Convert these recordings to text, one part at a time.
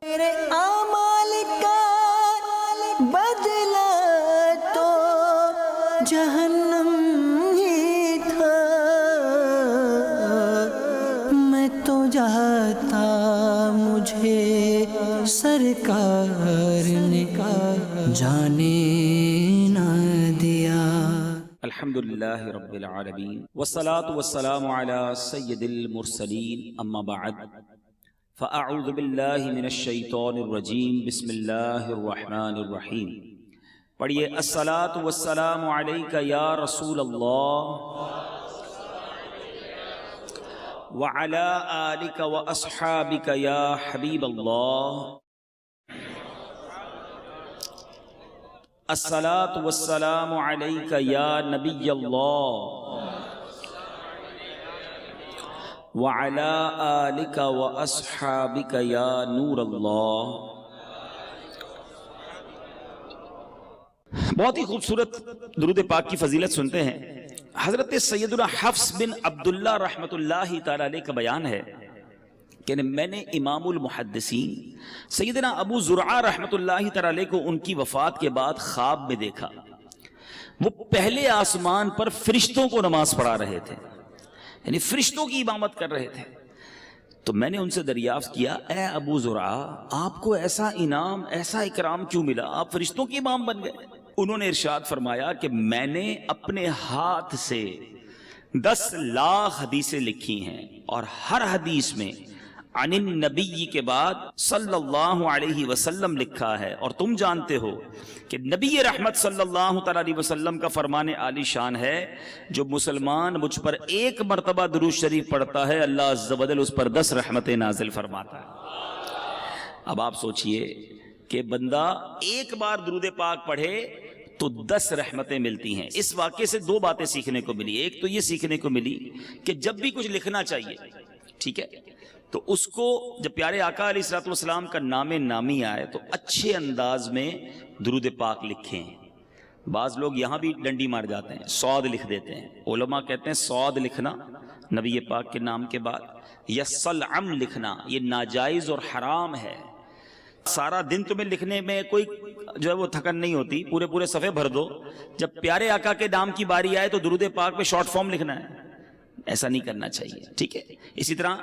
میرے اعمال کا بدلہ تو جہنم ہی تھا، میں تو جاتا مجھے سرکار نے جانے نہ دیا۔ الحمدللہ رب العالمین والصلاة والسلام علی سید المرسلین، اما بعد فاعوذ باللہ من الشیطان الرجیم، بسم اللہ الرحمن الرحیم۔ پڑھیے الصلاة والسلام علیک یا رسول اللہ وعلی آلک واصحابک یا حبیب اللہ۔ الصلاة والسلام علیک یا نبی اللہ وعلی آلک واصحابک یا نور اللہ۔ بہت ہی خوبصورت درود پاک کی فضیلت سنتے ہیں۔ حضرت سیدنا حفص بن عبداللہ رحمۃ اللہ تعالی علیہ کا بیان ہے کہ میں نے امام المحدثین سیدنا ابو زرعہ رحمۃ اللہ تعالی علیہ کو ان کی وفات کے بعد خواب میں دیکھا۔ وہ پہلے آسمان پر فرشتوں کو نماز پڑھا رہے تھے، یعنی فرشتوں کی امامت کر رہے تھے۔ تو میں نے ان سے دریافت کیا، اے ابو زرعہ، آپ کو ایسا انعام، ایسا اکرام کیوں ملا؟ آپ فرشتوں کے امام بن گئے۔ انہوں نے ارشاد فرمایا کہ میں نے اپنے ہاتھ سے 10 لاکھ حدیثیں لکھی ہیں، اور ہر حدیث میں عن النبی کے بعد صلی اللہ علیہ وسلم لکھا ہے، اور تم جانتے ہو کہ نبی رحمت صلی اللہ تعالی علیہ وسلم کا فرمان عالی شان ہے، جو مسلمان مجھ پر ایک مرتبہ درود شریف پڑھتا ہے، اللہ عز و جل اس پر 10 رحمتیں نازل فرماتا ہے۔ اب آپ سوچئے کہ بندہ ایک بار درود پاک پڑھے تو 10 رحمتیں ملتی ہیں۔ اس واقعے سے 2 باتیں سیکھنے کو ملی۔ ایک تو یہ سیکھنے کو ملی کہ جب بھی کچھ لکھنا چاہیے، ٹھیک ہے، تو اس کو جب پیارے آقا علیہ الصلوۃ والسلام کا نام نامی آئے تو اچھے انداز میں درود پاک لکھیں۔ بعض لوگ یہاں بھی ڈنڈی مار جاتے ہیں، صاد لکھ دیتے ہیں۔ علماء کہتے ہیں صاد لکھنا نبی پاک کے نام کے بعد، یا صلعم لکھنا، یہ ناجائز اور حرام ہے۔ سارا دن تمہیں لکھنے میں کوئی جو ہے وہ تھکن نہیں ہوتی، پورے صفحے بھر دو، جب پیارے آقا کے نام کی باری آئے تو درود پاک پہ شارٹ فارم لکھنا ہے، ایسا نہیں کرنا چاہیے، ٹھیک ہے۔ اسی طرح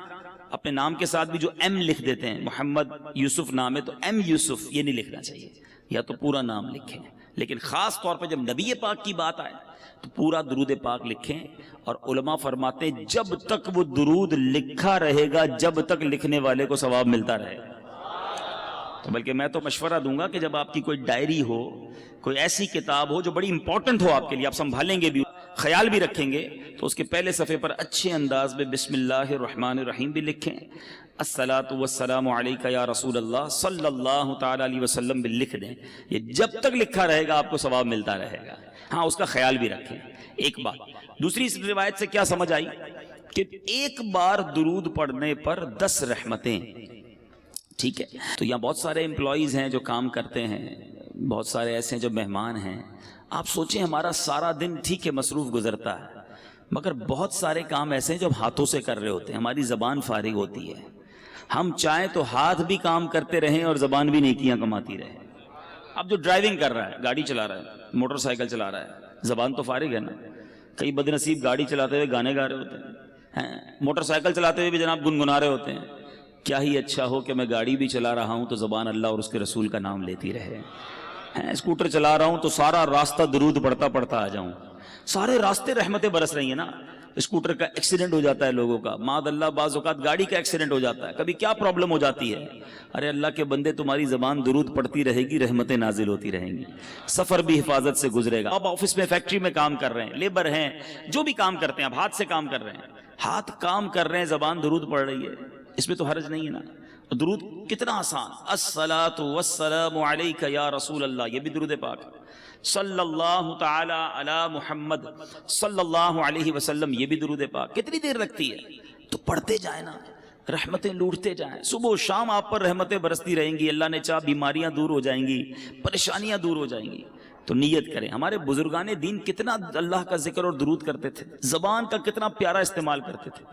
اپنے نام کے ساتھ بھی جو ایم لکھ دیتے ہیں، محمد یوسف نام ہے تو ایم یوسف، یہ نہیں لکھنا چاہیے، یا تو پورا نام لکھیں۔ لیکن خاص طور پہ جب نبی پاک کی بات آئے تو پورا درود پاک لکھیں۔ اور علماء فرماتے ہیں جب تک وہ درود لکھا رہے گا، جب تک لکھنے والے کو ثواب ملتا رہے گا۔ تو بلکہ میں تو مشورہ دوں گا کہ جب آپ کی کوئی ڈائری ہو، کوئی ایسی کتاب ہو جو بڑی امپورٹنٹ ہو آپ کے لیے، آپ سنبھالیں گے بھی، خیال بھی رکھیں گے، تو اس کے پہلے صفحے پر اچھے انداز میں بسم اللہ الرحمن الرحیم بھی لکھیں، الصلاۃ والسلام علیک یا رسول اللہ صلی اللہ تعالی علیہ وسلم بھی لکھ دیں۔ یہ جب تک لکھا رہے گا آپ کو ثواب ملتا رہے گا۔ ہاں، اس کا خیال بھی رکھیں۔ ایک بات دوسری، اس روایت سے کیا سمجھ آئی کہ ایک بار درود پڑھنے پر 10 رحمتیں، ٹھیک ہے۔ تو یہاں بہت سارے امپلائیز ہیں جو کام کرتے ہیں، بہت سارے ایسے ہیں جو مہمان ہیں۔ آپ سوچیں ہمارا سارا دن ٹھیک ہے مصروف گزرتا ہے، مگر بہت سارے کام ایسے ہیں جو ہم ہاتھوں سے کر رہے ہوتے ہیں، ہماری زبان فارغ ہوتی ہے۔ ہم چاہیں تو ہاتھ بھی کام کرتے رہیں اور زبان بھی نیکیاں کماتی رہے۔ اب جو ڈرائیونگ کر رہا ہے، گاڑی چلا رہا ہے، موٹر سائیکل چلا رہا ہے، زبان تو فارغ ہے نا۔ کئی بدنصیب گاڑی چلاتے ہوئے گانے گا رہے ہوتے ہیں، موٹر سائیکل چلاتے ہوئے بھی جناب گنگنا رہے ہوتے ہیں۔ کیا ہی اچھا ہو کہ میں گاڑی بھی چلا رہا ہوں تو زبان اللہ اور اس کے رسول کا نام لیتی رہے۔ اسکوٹر چلا رہا ہوں تو سارا راستہ درود پڑھتا پڑھتا آ جاؤں۔ سارے راستے رحمتیں برس رہی ہیں نا۔ اسکوٹر کا ایکسیڈنٹ ہو جاتا ہے لوگوں کا، معاذ اللہ بعض اوقات گاڑی کا ایکسیڈنٹ ہو جاتا ہے، کبھی کیا پرابلم ہو جاتی ہے۔ ارے اللہ کے بندے، تمہاری زبان درود پڑھتی رہے گی، رحمتیں نازل ہوتی رہیں گی، سفر بھی حفاظت سے گزرے گا۔ اب آفس میں، فیکٹری میں کام کر رہے ہیں، لیبر ہیں، جو بھی کام کرتے ہیں، اب ہاتھ سے کام کر رہے ہیں، ہاتھ کام کر رہے ہیں، زبان درود پڑھ رہی ہے، اس میں تو حرج نہیں ہے نا۔ درود کتنا آسان، الصلاۃ والسلام علیک یا رسول اللہ، یہ بھی درود پاک، صلی اللہ تعالی علی محمد صلی اللہ علیہ وسلم، یہ بھی درود پاک۔ کتنی دیر لگتی ہے؟ تو پڑھتے جائیں نا، رحمتیں لوٹتے جائیں، صبح و شام آپ پر رحمتیں برستی رہیں گی، اللہ نے چاہ بیماریاں دور ہو جائیں گی، پریشانیاں دور ہو جائیں گی۔ تو نیت کریں۔ ہمارے بزرگان دین کتنا اللہ کا ذکر اور درود کرتے تھے، زبان کا کتنا پیارا استعمال کرتے تھے۔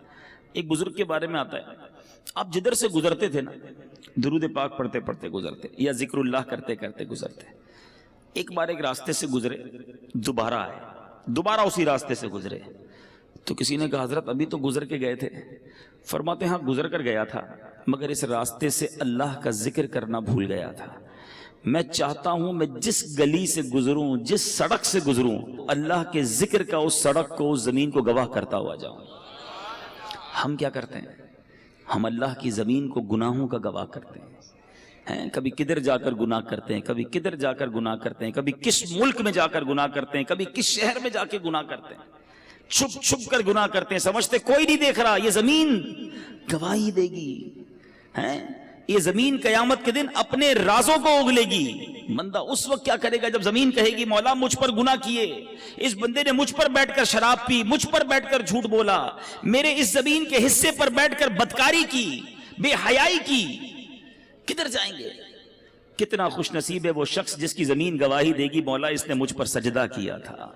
ایک بزرگ کے بارے میں آتا ہے، آپ جدھر سے گزرتے تھے نا درود پاک پڑھتے پڑھتے گزرتے یا ذکر اللہ کرتے کرتے گزرتے، ایک بار ایک راستے سے گزرے، دوبارہ آئے، دوبارہ اسی راستے سے گزرے، تو کسی نے کہا حضرت ابھی تو گزر کے گئے تھے، فرماتے ہیں ہاں گزر کر گیا تھا مگر اس راستے سے اللہ کا ذکر کرنا بھول گیا تھا، میں چاہتا ہوں میں جس گلی سے گزروں، جس سڑک سے گزروں، اللہ کے ذکر کا اس سڑک کو، اس زمین کو گواہ کرتا ہوا جاؤں۔ ہم کیا کرتے ہیں؟ ہم اللہ کی زمین کو گناہوں کا گواہ کرتے ہیں، کبھی کدھر جا کر گناہ کرتے ہیں، کبھی کدھر جا کر گناہ کرتے ہیں، کبھی کس ملک میں جا کر گناہ کرتے ہیں، کبھی کس شہر میں جا کے گناہ کرتے ہیں، چھپ چھپ کر گناہ کرتے ہیں، سمجھتے کوئی نہیں دیکھ رہا، یہ زمین گواہی دے گی، یہ زمین قیامت کے دن اپنے رازوں کو اگلے گی۔ بندہ اس وقت کیا کرے گا جب زمین کہے گی مولا مجھ پر گناہ کیے، اس بندے نے مجھ پر بیٹھ کر شراب پی، مجھ پر بیٹھ کر جھوٹ بولا، میرے اس زمین کے حصے پر بیٹھ کر بدکاری کی، بے حیائی کی، کدھر جائیں گے؟ کتنا خوش نصیب ہے وہ شخص جس کی زمین گواہی دے گی مولا اس نے مجھ پر سجدہ کیا تھا،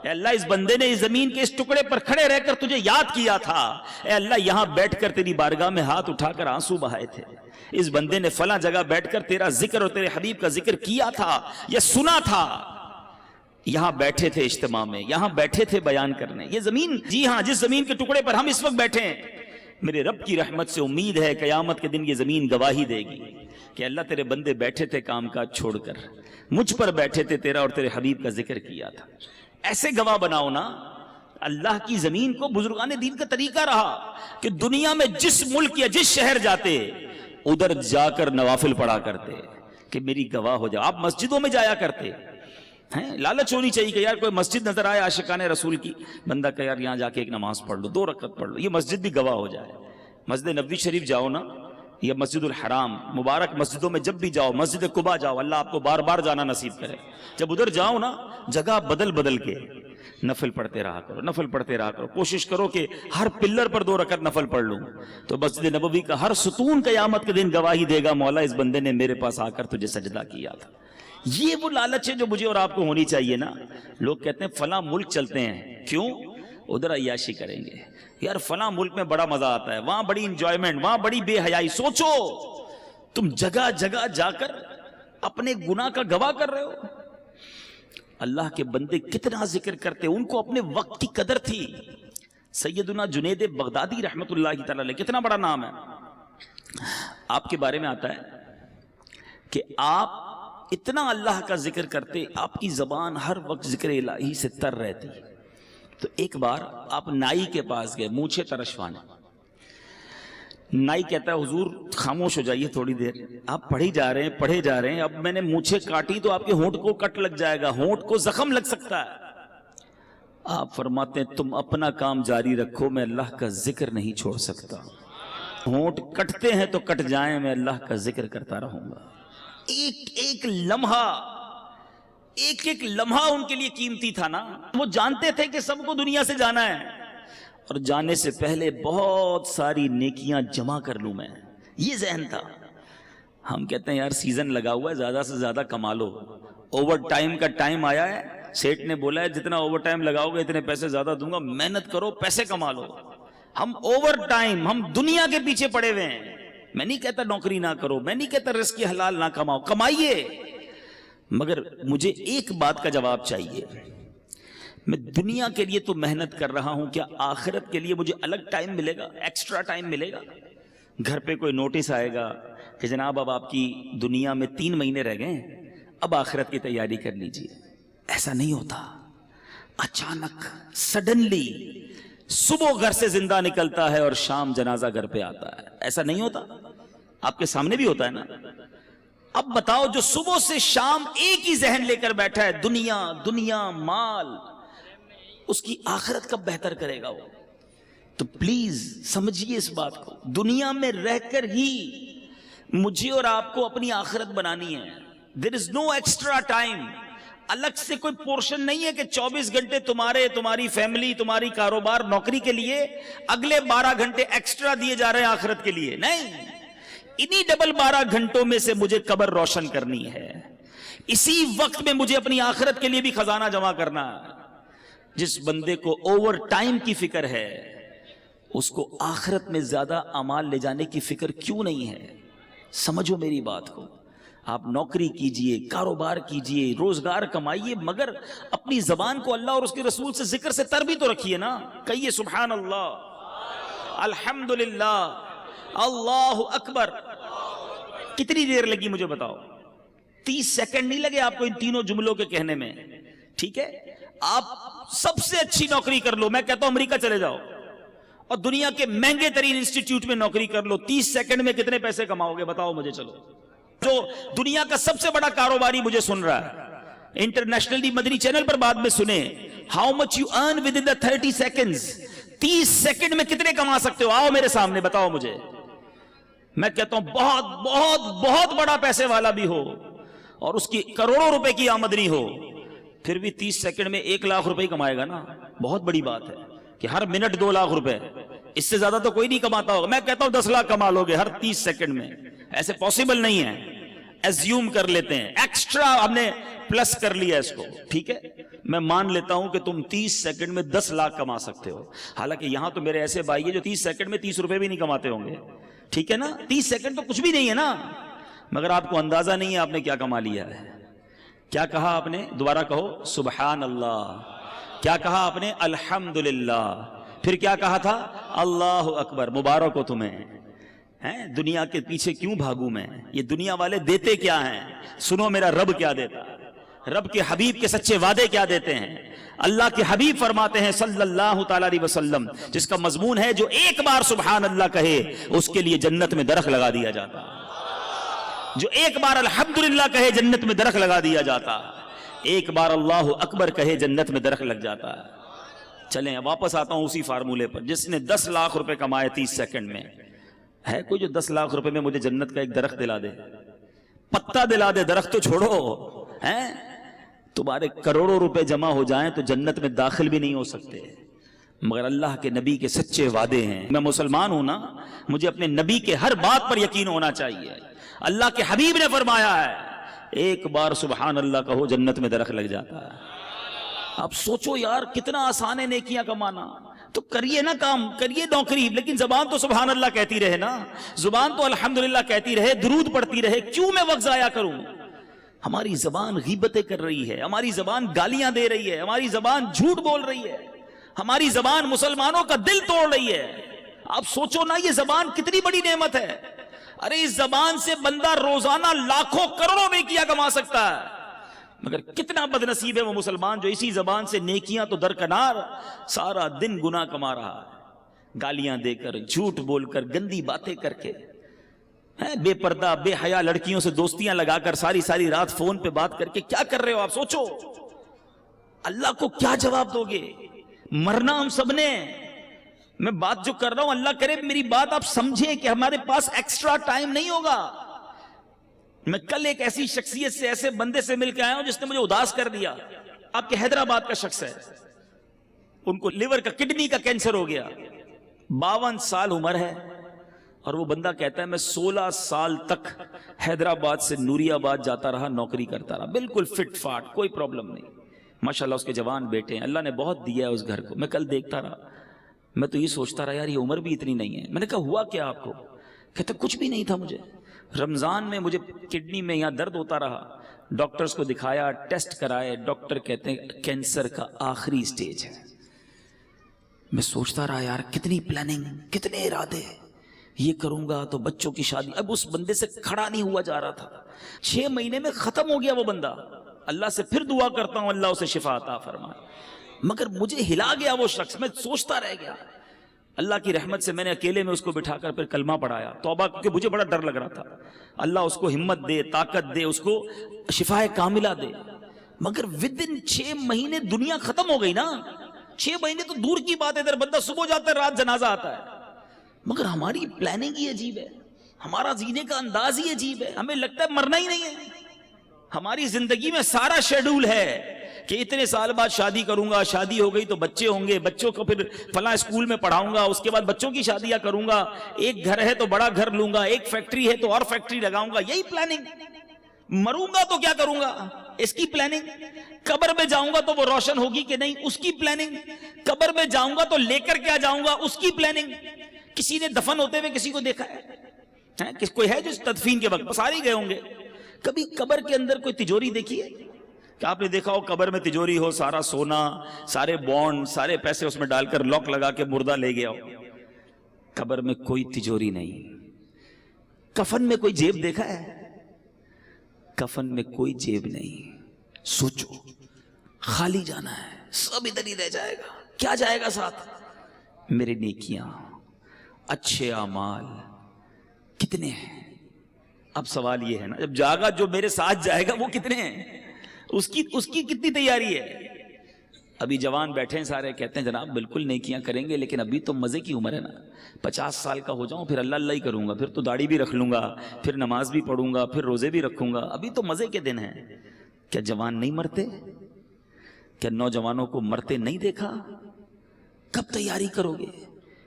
اے اللہ اس بندے نے اس زمین کے اس ٹکڑے پر کھڑے رہ کر تجھے یاد کیا تھا، اے اللہ یہاں بیٹھ کر تیری بارگاہ میں ہاتھ اٹھا کر آنسو بہائے تھے، اس بندے نے فلاں جگہ بیٹھ کر تیرا ذکر اور تیرے حبیب کا ذکر کیا تھا یا سنا تھا، یہاں بیٹھے تھے اجتماع میں، یہاں بیٹھے تھے بیان کرنے، یہ زمین، جی ہاں جس زمین کے ٹکڑے پر ہم اس وقت بیٹھے ہیں، میرے رب کی رحمت سے امید ہے قیامت کے دن یہ زمین گواہی دے گی کہ اللہ تیرے بندے بیٹھے تھے کام کاج چھوڑ کر، مجھ پر بیٹھے تھے، تیرا اور تیرے حبیب کا ذکر کیا تھا۔ ایسے گواہ بناؤ نا اللہ کی زمین کو۔ بزرگان دین کا طریقہ رہا کہ دنیا میں جس ملک یا جس شہر جاتے ادھر جا کر نوافل پڑھا کرتے کہ میری گواہ ہو جائے۔ آپ مسجدوں میں جایا کرتے ہیں، لالچ ہونی چاہیے کہ یار کوئی مسجد نظر آئے عاشقان رسول کی، بندہ کہ یار یہاں جا کے ایک نماز پڑھ لو، 2 رکعت پڑھ لو، یہ مسجد بھی گواہ ہو جائے۔ مسجد نبوی شریف جاؤ نا یا مسجد الحرام، مبارک مسجدوں میں جب بھی جاؤ، مسجد قباء جاؤ، اللہ آپ کو بار بار جانا نصیب کرے، جب ادھر جاؤ نا جگہ بدل بدل کے نفل پڑھتے رہا کرو، نفل پڑھتے رہا کرو، کوشش کرو کہ ہر پلر پر 2 رکعت نفل پڑھ لوں، تو مسجد نبوی کا ہر ستون قیامت کے دن گواہی دے گا مولا اس بندے نے میرے پاس آ کر تجھے سجدہ کیا تھا۔ یہ وہ لالچ ہے جو مجھے اور آپ کو ہونی چاہیے نا۔ لوگ کہتے ہیں فلاں ملک چلتے ہیں، کیوں؟ ادھر عیاشی کریں گے، یار فلاں ملک میں بڑا مزہ آتا ہے، وہاں بڑی انجوائمنٹ، وہاں بڑی بے حیائی۔ سوچو تم جگہ جگہ جا کر اپنے گناہ کا گواہ کر رہے ہو۔ اللہ کے بندے کتنا ذکر کرتے، ان کو اپنے وقت کی قدر تھی۔ سیدنا جنید بغدادی رحمت اللہ تعالی علیہ، کتنا بڑا نام ہے، آپ کے بارے میں آتا ہے کہ آپ اتنا اللہ کا ذکر کرتے، آپ کی زبان ہر وقت ذکر الہی سے تر رہتی۔ تو ایک بار آپ نائی کے پاس گئے مونچھیں ترشوانے، نائی کہتا ہے حضور خاموش ہو جائیے تھوڑی دیر، آپ پڑھے جا رہے ہیں، اب میں نے مونچھیں کاٹی تو آپ کے ہونٹ کو کٹ لگ جائے گا، ہونٹ کو زخم لگ سکتا ہے۔ آپ فرماتے ہیں تم اپنا کام جاری رکھو، میں اللہ کا ذکر نہیں چھوڑ سکتا، ہونٹ کٹتے ہیں تو کٹ جائیں، میں اللہ کا ذکر کرتا رہوں گا۔ ایک ایک لمحہ ان کے لیے قیمتی تھا نا۔ وہ جانتے تھے کہ سب کو دنیا سے جانا ہے، اور جانے سے پہلے بہت ساری نیکیاں جمع کر لوں میں، یہ ذہن تھا۔ ہم کہتے ہیں یار سیزن لگا ہوا ہے، زیادہ سے زیادہ کما لو، اوور ٹائم کا ٹائم آیا ہے، سیٹ نے بولا ہے جتنا اوور ٹائم لگاؤ گے اتنے پیسے زیادہ دوں گا، محنت کرو پیسے کما لو۔ ہم اوور ٹائم، ہم دنیا کے پیچھے پڑے ہوئے ہیں۔ میں نہیں کہتا نوکری نہ کرو، میں نہیں کہتا رزق حلال نہ کماؤ، کمائیے، مگر مجھے ایک بات کا جواب چاہیے، میں دنیا کے لیے تو محنت کر رہا ہوں، کیا آخرت کے لیے مجھے الگ ٹائم ملے گا، ایکسٹرا ٹائم ملے گا؟ گھر پہ کوئی نوٹس آئے گا کہ جناب اب آپ کی دنیا میں 3 مہینے رہ گئے، اب آخرت کی تیاری کر لیجئے۔ ایسا نہیں ہوتا، اچانک سڈنلی صبح گھر سے زندہ نکلتا ہے اور شام جنازہ گھر پہ آتا ہے، ایسا نہیں ہوتا؟ آپ کے سامنے بھی ہوتا ہے نا۔ اب بتاؤ جو صبح سے شام ایک ہی ذہن لے کر بیٹھا ہے، دنیا دنیا مال، اس کی آخرت کب بہتر کرے گا وہ؟ تو پلیز سمجھیے اس بات کو، دنیا میں رہ کر ہی مجھے اور آپ کو اپنی آخرت بنانی ہے۔ There is no extra time، الگ سے کوئی پورشن نہیں ہے کہ 24 گھنٹے تمہاری فیملی، تمہاری کاروبار، نوکری کے لیے اگلے 12 گھنٹے ایکسٹرا دیے جا رہے ہیں آخرت کے لیے، نہیں، انہی ڈبل 12 گھنٹوں میں سے مجھے قبر روشن کرنی ہے، اسی وقت میں مجھے اپنی آخرت کے لیے بھی خزانہ جمع کرنا ہے۔ جس بندے کو اوور ٹائم کی فکر ہے اس کو آخرت میں زیادہ اعمال لے جانے کی فکر کیوں نہیں ہے؟ سمجھو میری بات کو. آپ نوکری کیجئے، کاروبار کیجئے، روزگار کمائیے، مگر اپنی زبان کو اللہ اور اس کے رسول سے ذکر سے تر بھی تو رکھیے نا. کہیے سبحان اللہ، الحمدللہ، اللہ اکبر. کتنی دیر لگی مجھے بتاؤ؟ 30 سیکنڈ نہیں لگے آپ کو ان تینوں جملوں کے کہنے میں. ٹھیک ہے، آپ سب سے اچھی نوکری کر لو، میں کہتا ہوں امریکہ چلے جاؤ اور دنیا کے مہنگے ترین انسٹیٹیوٹ میں نوکری کر لو، 30 سیکنڈ میں کتنے پیسے کماؤ گے بتاؤ مجھے. چلو، جو دنیا کا سب سے بڑا کاروباری مجھے سن رہا ہے انٹرنیشنلی مدنی چینل پر، بعد میں سنیں how much you earn with in 30 seconds. 30 second میں کتنے کما سکتے ہو؟ آؤ میرے سامنے بتاؤ مجھے. میں کہتا ہوں بہت بہت بہت بڑا پیسے والا بھی ہو اور اس کی کروڑوں روپے کی آمدنی ہو، پھر بھی 30 سیکنڈ میں 1 لاکھ روپے کمائے گا نا. بہت بڑی بات ہے کہ ہر منٹ 2 لاکھ روپے، اس سے زیادہ تو کوئی نہیں کماتا ہوگا. میں کہتا ہوں 10 لاکھ کما لو گے ہر 30 سیکنڈ میں. ایسے پاسبل نہیں ہے، ایزیوم کر لیتے ہیں، ایکسٹرا ہم نے پلس کر لیا اس کو. ٹھیک ہے، میں مان لیتا ہوں کہ تم 30 سیکنڈ میں 10 لاکھ کما سکتے ہو. حالانکہ یہاں تو میرے ایسے بھائی ہیں جو 30 سیکنڈ میں 30 روپے بھی نہیں کماتے ہوں گے. ٹھیک ہے نا، 30 سیکنڈ تو کچھ بھی نہیں ہے نا، مگر آپ کو اندازہ نہیں ہے آپ نے کیا کما لیا ہے. کیا کہا آپ نے؟ دوبارہ کہو سبحان اللہ. کیا کہا آپ نے؟ الحمدللہ. پھر کیا کہا تھا؟ اللہ اکبر. مبارک ہو تمہیں. دنیا کے پیچھے کیوں بھاگوں میں؟ یہ دنیا والے دیتے کیا ہیں؟ سنو میرا رب کیا دیتا ہے، رب کے حبیب کے سچے وعدے کیا دیتے ہیں. اللہ کے حبیب فرماتے ہیں صلی اللہ تعالی علیہ وسلم، جس کا مضمون ہے جو ایک بار سبحان اللہ کہے اس کے لیے جنت میں درخت لگا دیا جاتا. جو ایک بار الحمدللہ کہے جنت میں درخت لگا دیا جاتا. ایک بار اللہ اکبر کہے جنت میں درخت لگ جاتا. چلیں واپس آتا ہوں اسی فارمولے پر. جس نے 10 لاکھ روپے کمائے 30 سیکنڈ میں، ہے کوئی جو 10 لاکھ روپے میں مجھے جنت کا ایک درخت دلا دے؟ پتا دلا دے، درخت تو چھوڑو. تمہارے کروڑوں روپے جمع ہو جائیں تو جنت میں داخل بھی نہیں ہو سکتے، مگر اللہ کے نبی کے سچے وعدے ہیں. میں مسلمان ہوں نا، مجھے اپنے نبی کے ہر بات پر یقین ہونا چاہیے. اللہ کے حبیب نے فرمایا ہے ایک بار سبحان اللہ کہو جنت میں درخت لگ جاتا ہے. اب سوچو یار کتنا آسان ہے نیکیاں کمانا. تو کریے نا کام، کریے نوکری، لیکن زبان تو سبحان اللہ کہتی رہے نا، زبان تو الحمدللہ کہتی رہے، درود پڑھتی رہے. کیوں میں وقت ضائع کروں؟ ہماری زبان غیبتیں کر رہی ہے، ہماری زبان گالیاں دے رہی ہے، ہماری زبان جھوٹ بول رہی ہے، ہماری زبان مسلمانوں کا دل توڑ رہی ہے. آپ سوچو نا یہ زبان کتنی بڑی نعمت ہے. ارے اس زبان سے بندہ روزانہ لاکھوں کروڑوں نیکیاں کما سکتا ہے، مگر کتنا بد نصیب ہے وہ مسلمان جو اسی زبان سے نیکیاں تو درکنار سارا دن گناہ کما رہا ہے، گالیاں دے کر، جھوٹ بول کر، گندی باتیں کر کے، بے پردہ بے حیا لڑکیوں سے دوستیاں لگا کر، ساری رات فون پہ بات کر کے. کیا کر رہے ہو آپ؟ سوچو اللہ کو کیا جواب دو گے؟ مرنا ہم سب نے. میں بات جو کر رہا ہوں اللہ کرے میری بات آپ سمجھیں کہ ہمارے پاس ایکسٹرا ٹائم نہیں ہوگا. میں کل ایک ایسی شخصیت سے، ایسے بندے سے مل کے آیا ہوں جس نے مجھے اداس کر دیا. آپ کے حیدرآباد کا شخص ہے، ان کو لیور کا، کڈنی کا کینسر ہو گیا، 52 سال عمر ہے، اور وہ بندہ کہتا ہے میں 16 سال تک حیدرآباد سے نوری آباد جاتا رہا، نوکری کرتا رہا، بالکل فٹ فاٹ، کوئی پرابلم نہیں. ماشاءاللہ اس کے جوان بیٹے ہیں، اللہ نے بہت دیا ہے اس گھر کو. میں کل دیکھتا رہا، میں تو یہ سوچتا رہا یار یہ عمر بھی اتنی نہیں ہے. میں نے کہا ہوا کیا آپ کو؟ کہتا کچھ بھی نہیں تھا مجھے. رمضان میں مجھے کڈنی میں یہاں درد ہوتا رہا، ڈاکٹرز کو دکھایا، ٹیسٹ کرائے، ڈاکٹر کہتے ہیں کینسر کا آخری سٹیج ہے. میں سوچتا رہا یار کتنی پلاننگ، کتنے ارادے، یہ کروں گا تو بچوں کی شادی. اب اس بندے سے کھڑا نہیں ہوا جا رہا تھا. 6 مہینے میں ختم ہو گیا وہ بندہ. اللہ سے پھر دعا کرتا ہوں اللہ اسے شفا عطا فرمائے، مگر مجھے ہلا گیا وہ شخص. میں سوچتا رہ گیا. اللہ کی رحمت سے میں نے اکیلے میں اس کو بٹھا کر پھر کلمہ پڑھایا، توبہ، کیونکہ مجھے بڑا ڈر لگ رہا تھا. اللہ اس کو ہمت دے، طاقت دے، اس کو شفا کاملہ دے. مگر ودن 6 مہینے دنیا ختم ہو گئی نا. 6 مہینے تو دور کی بات ہے، ادھر بندہ صبح جاتا ہے رات جنازہ آتا ہے. مگر ہماری پلاننگ ہی عجیب ہے، ہمارا جینے کا انداز ہی عجیب ہے. ہمیں لگتا ہے مرنا ہی نہیں ہے. ہماری زندگی میں سارا شیڈول ہے کہ اتنے سال بعد شادی کروں گا، شادی ہو گئی تو بچے ہوں گے، بچوں کو پھر فلاں اسکول میں پڑھاؤں گا، اس کے بعد بچوں کی شادیاں کروں گا، ایک گھر ہے تو بڑا گھر لوں گا، ایک فیکٹری ہے تو اور فیکٹری لگاؤں گا. یہی پلاننگ. مروں گا تو کیا کروں گا؟ اس کی پلاننگ. قبر میں جاؤں گا تو وہ روشن ہوگی کہ نہیں, اس کی پلاننگ. قبر میں جاؤں گا تو لے کر کیا جاؤں گا, اس کی پلاننگ. کسی نے دفن ہوتے ہوئے کسی کو دیکھا ہے؟ کوئی ہے جو تدفین کے وقت سارے گئے ہوں گے. کبھی قبر کے اندر کوئی تجوری دیکھی ہے کہ آپ نے دیکھا ہو قبر میں تجوری ہو, سارا سونا, سارے بانڈ, سارے پیسے اس میں ڈال کر لاک لگا کے مردہ لے گیا ہو؟ قبر میں کوئی تجوری نہیں. کفن میں کوئی جیب دیکھا ہے؟ کفن میں کوئی جیب نہیں. سوچو, خالی جانا ہے, سب ادھر ہی رہ جائے گا. کیا جائے گا ساتھ؟ میرے نیکیاں, اچھے اعمال کتنے ہیں؟ اب سوال یہ ہے نا, جب جاگا جو میرے ساتھ جائے گا وہ کتنے ہیں, اس کی کتنی تیاری ہے؟ ابھی جوان بیٹھے ہیں سارے, کہتے ہیں جناب بالکل نیکیاں کریں گے, لیکن ابھی تو مزے کی عمر ہے نا. 50 سال کا ہو جاؤں پھر اللہ اللہ ہی کروں گا, پھر تو داڑھی بھی رکھ لوں گا, پھر نماز بھی پڑھوں گا, پھر روزے بھی رکھوں گا. ابھی تو مزے کے دن ہیں. کیا جوان نہیں مرتے؟ کیا نوجوانوں کو مرتے نہیں دیکھا؟ کب تیاری کرو گے؟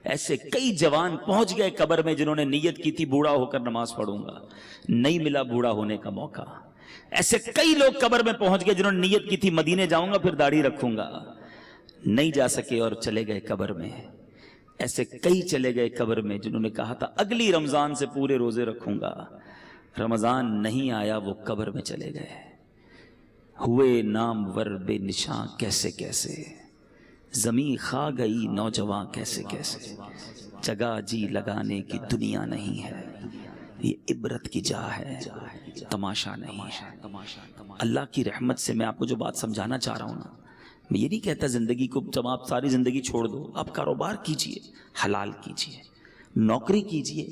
ایسے کئی جوان پہنچ گئے قبر میں جنہوں نے نیت کی تھی بوڑھا ہو کر نماز پڑھوں گا, نہیں ملا بوڑھا ہونے کا موقع. ایسے کئی لوگ قبر میں پہنچ گئے جنہوں نے نیت کی تھی مدینے جاؤں گا پھر داڑھی رکھوں گا, نہیں جا سکے اور چلے گئے قبر میں. ایسے کئی چلے گئے قبر میں جنہوں نے کہا تھا اگلی رمضان سے پورے روزے رکھوں گا, رمضان نہیں آیا وہ قبر میں چلے گئے. ہوئے نامور بے نشاں کیسے کیسے, زمین کھا گئی نوجوان کیسے کیسے. جگہ جی لگانے کی دنیا نہیں ہے, یہ عبرت کی جا ہے, تماشا نہیں ہے. اللہ کی رحمت سے میں آپ کو جو بات سمجھانا چاہ رہا ہوں نا, میں یہ نہیں کہتا زندگی کو جب آپ ساری زندگی چھوڑ دو, آپ کاروبار کیجئے, حلال کیجئے, نوکری کیجئے,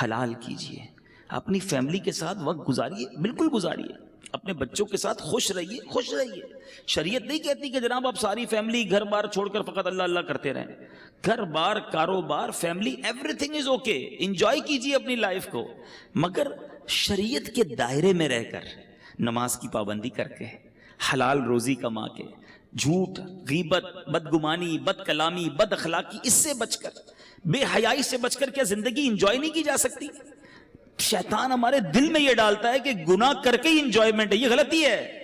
حلال کیجئے, اپنی فیملی کے ساتھ وقت گزاریے, بالکل گزاریے, اپنے بچوں کے ساتھ خوش رہیے, خوش رہیے. شریعت نہیں کہتی کہ جناب آپ ساری فیملی گھر بار چھوڑ کر فقط اللہ اللہ کرتے رہیں. گھر بار, کاروبار, family, every thing is okay, enjoy کیجئے اپنی لائف کو, مگر شریعت کے دائرے میں رہ کر, نماز کی پابندی کر کے, حلال روزی کما کے, جھوٹ, غیبت, بدگمانی, بد کلامی, بد اخلاقی, اس سے بچ کر, بے حیائی سے بچ کر کیا زندگی انجوائے نہیں کی جا سکتی؟ شیطان ہمارے دل میں یہ ڈالتا ہے کہ گناہ کر کے ہی انجوائمنٹ ہے, یہ غلطی ہے.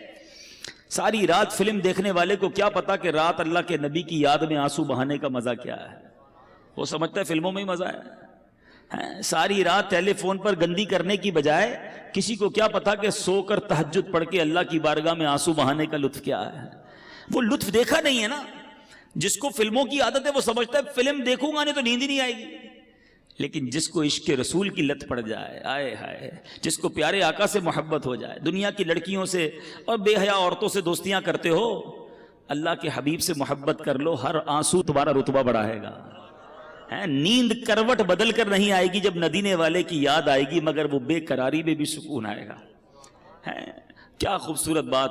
ساری رات فلم دیکھنے والے کو کیا پتا کہ رات اللہ کے نبی کی یاد میں آنسو بہانے کا مزہ کیا ہے. وہ سمجھتا ہے فلموں میں ہی مزہ ہے. ساری رات ٹیلی فون پر گندی کرنے کی بجائے کسی کو کیا پتا کہ سو کر تہجد پڑھ کے اللہ کی بارگاہ میں آنسو بہانے کا لطف کیا ہے. وہ لطف دیکھا نہیں ہے نا. جس کو فلموں کی عادت ہے وہ سمجھتا ہے فلم دیکھوں گا نہیں تو نیند ہی نہیں آئے گی. لیکن جس کو عشق رسول کی لت پڑ جائے, آئے ہائے, جس کو پیارے آقا سے محبت ہو جائے, دنیا کی لڑکیوں سے اور بے حیا عورتوں سے دوستیاں کرتے ہو, اللہ کے حبیب سے محبت کر لو, ہر آنسو تمہارا رتبہ بڑھائے گا. نیند کروٹ بدل کر نہیں آئے گی جب مدینے والے کی یاد آئے گی, مگر وہ بے قراری میں بھی سکون آئے گا. کیا خوبصورت بات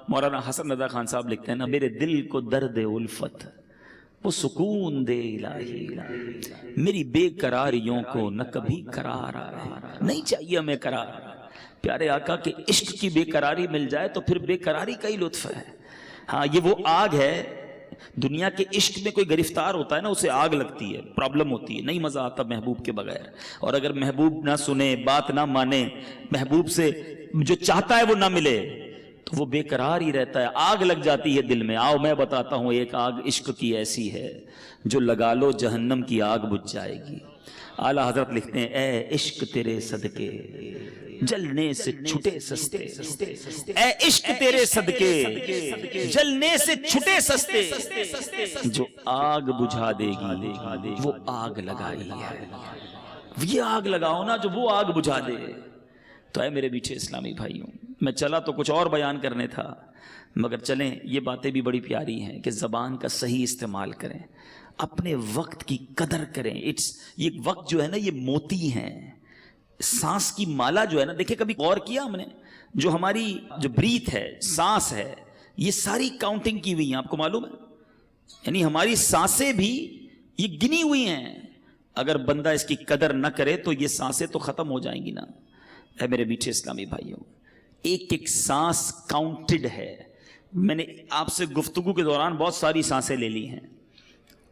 مولانا حسن رضا خان صاحب لکھتے ہیں نا, میرے دل کو درد الفت وہ سکون دے الہی, میری بے قراریوں کو نہ کبھی قرار آئے, نہیں چاہیے ہمیں قرار. پیارے آقا کے عشق کی بے قراری مل جائے تو پھر بے قراری کا ہی لطف ہے. ہاں یہ وہ آگ ہے, دنیا کے عشق میں کوئی گرفتار ہوتا ہے نا, اسے آگ لگتی ہے, پرابلم ہوتی ہے, نہیں مزہ آتا محبوب کے بغیر. اور اگر محبوب نہ سنے, بات نہ مانے, محبوب سے جو چاہتا ہے وہ نہ ملے تو وہ بے قرار ہی رہتا ہے, آگ لگ جاتی ہے دل میں. آؤ میں بتاتا ہوں, ایک آگ عشق کی ایسی ہے جو لگا لو جہنم کی آگ بجھ جائے گی. اعلیٰ حضرت لکھتے ہیں, اے عشق تیرے صدقے جلنے سے چھٹے سستے, اے عشق تیرے صدقے جلنے سے چھٹے سستے, جو آگ بجھا دے گی وہ آگ لگائی ہے. یہ آگ لگاؤ نا جو وہ آگ بجھا دے. تو اے میرے میٹھے اسلامی بھائیوں, میں چلا تو کچھ اور بیان کرنے تھا, مگر چلیں یہ باتیں بھی بڑی پیاری ہیں کہ زبان کا صحیح استعمال کریں, اپنے وقت کی قدر کریں. یہ وقت جو ہے نا یہ موتی ہیں, سانس کی مالا جو ہے نا, دیکھیں کبھی غور کیا ہم نے, جو ہماری جو بریتھ ہے, سانس ہے, یہ ساری کاؤنٹنگ کی ہوئی ہیں, آپ کو معلوم ہے. یعنی ہماری سانسیں بھی یہ گنی ہوئی ہیں. اگر بندہ اس کی قدر نہ کرے تو یہ سانسیں تو ختم ہو جائیں گی نا. اے میرے میٹھے اسلامی بھائیوں, ایک ایک سانس کاؤنٹڈ ہے. میں نے آپ سے گفتگو کے دوران بہت ساری سانسیں لے لی ہیں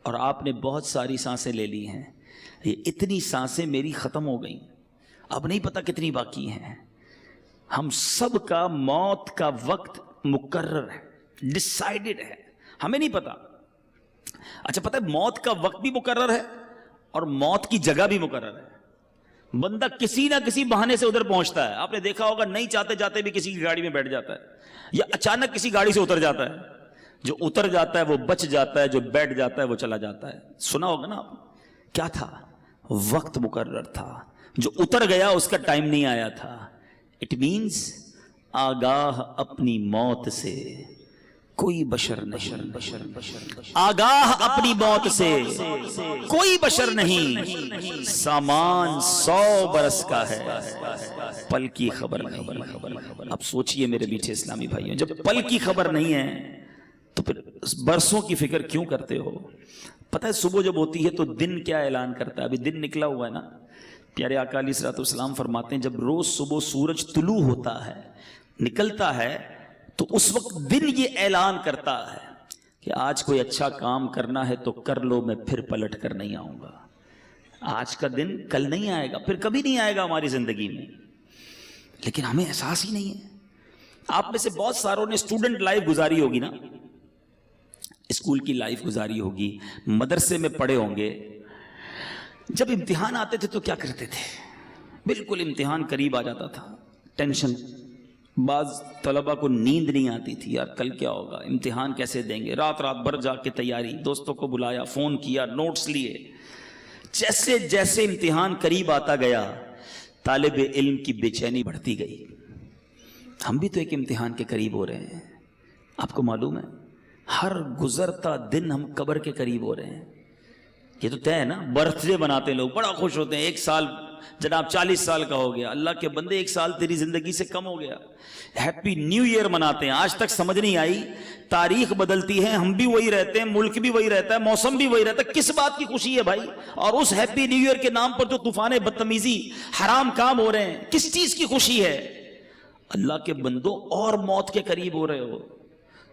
اور آپ نے بہت ساری سانسیں لے لی ہیں. یہ اتنی سانسیں میری ختم ہو گئیں, اب نہیں پتہ کتنی باقی ہیں. ہم سب کا موت کا وقت مقرر ہے, ڈسائیڈڈ ہے, ہمیں نہیں پتا. اچھا پتہ ہے موت کا وقت بھی مقرر ہے اور موت کی جگہ بھی مقرر ہے. بندہ کسی نہ کسی بہانے سے ادھر پہنچتا ہے. آپ نے دیکھا ہوگا نہیں چاہتے جاتے بھی کسی کی گاڑی میں بیٹھ جاتا ہے, یا اچانک کسی گاڑی سے اتر جاتا ہے. جو اتر جاتا ہے وہ بچ جاتا ہے, جو بیٹھ جاتا ہے وہ چلا جاتا ہے. سنا ہوگا نا آپ, کیا تھا؟ وقت مقرر تھا. جو اتر گیا اس کا ٹائم نہیں آیا تھا. اٹ مینز آگاہ اپنی موت سے کوئی بشر نہیں, آگاہ اپنی موت سے کوئی بشر نہیں. سامان 100 برس کا ہے, پل کی خبر نہیں. اب سوچئے میرے میٹھے اسلامی بھائیوں, جب پل کی خبر نہیں ہے تو پھر برسوں کی فکر کیوں کرتے ہو؟ پتہ ہے صبح جب ہوتی ہے تو دن کیا اعلان کرتا ہے؟ ابھی دن نکلا ہوا ہے نا. پیارے آقا علیہ الصلوۃ والسلام فرماتے ہیں جب روز صبح سورج طلوع ہوتا ہے, نکلتا ہے, تو اس وقت دن یہ اعلان کرتا ہے کہ آج کوئی اچھا کام کرنا ہے تو کر لو, میں پھر پلٹ کر نہیں آؤں گا. آج کا دن کل نہیں آئے گا, پھر کبھی نہیں آئے گا ہماری زندگی میں. لیکن ہمیں احساس ہی نہیں ہے. آپ میں سے بہت ساروں نے اسٹوڈنٹ لائف گزاری ہوگی نا, اسکول کی لائف گزاری ہوگی, مدرسے میں پڑھے ہوں گے. جب امتحان آتے تھے تو کیا کرتے تھے؟ بالکل امتحان قریب آ جاتا تھا, ٹینشن. بعض طلبہ کو نیند نہیں آتی تھی, یار کل کیا ہوگا, امتحان کیسے دیں گے. رات بھر جا کے تیاری, دوستوں کو بلایا, فون کیا, نوٹس لیے. جیسے جیسے امتحان قریب آتا گیا طالب علم کی بے چینی بڑھتی گئی. ہم بھی تو ایک امتحان کے قریب ہو رہے ہیں. آپ کو معلوم ہے ہر گزرتا دن ہم قبر کے قریب ہو رہے ہیں. یہ تو طے ہے نا. برتھ ڈے مناتے لوگ, بڑا خوش ہوتے ہیں. ایک سال جناب 40 سال کا ہو گیا. اللہ کے بندے ایک سال تیری زندگی سے کم ہو گیا. ہیپی نیو ایئر مناتے ہیں. آج تک سمجھ نہیں آئی, تاریخ بدلتی ہے, ہم بھی وہی رہتے ہیں, ملک بھی وہی رہتا ہے, موسم بھی وہی رہتا ہے. کس بات کی خوشی ہے بھائی؟ اور اس ہیپی نیو ایئر کے نام پر جو طوفان بدتمیزی, حرام کام ہو رہے ہیں, کس چیز کی خوشی ہے؟ اللہ کے بندوں اور موت کے قریب ہو رہے ہو.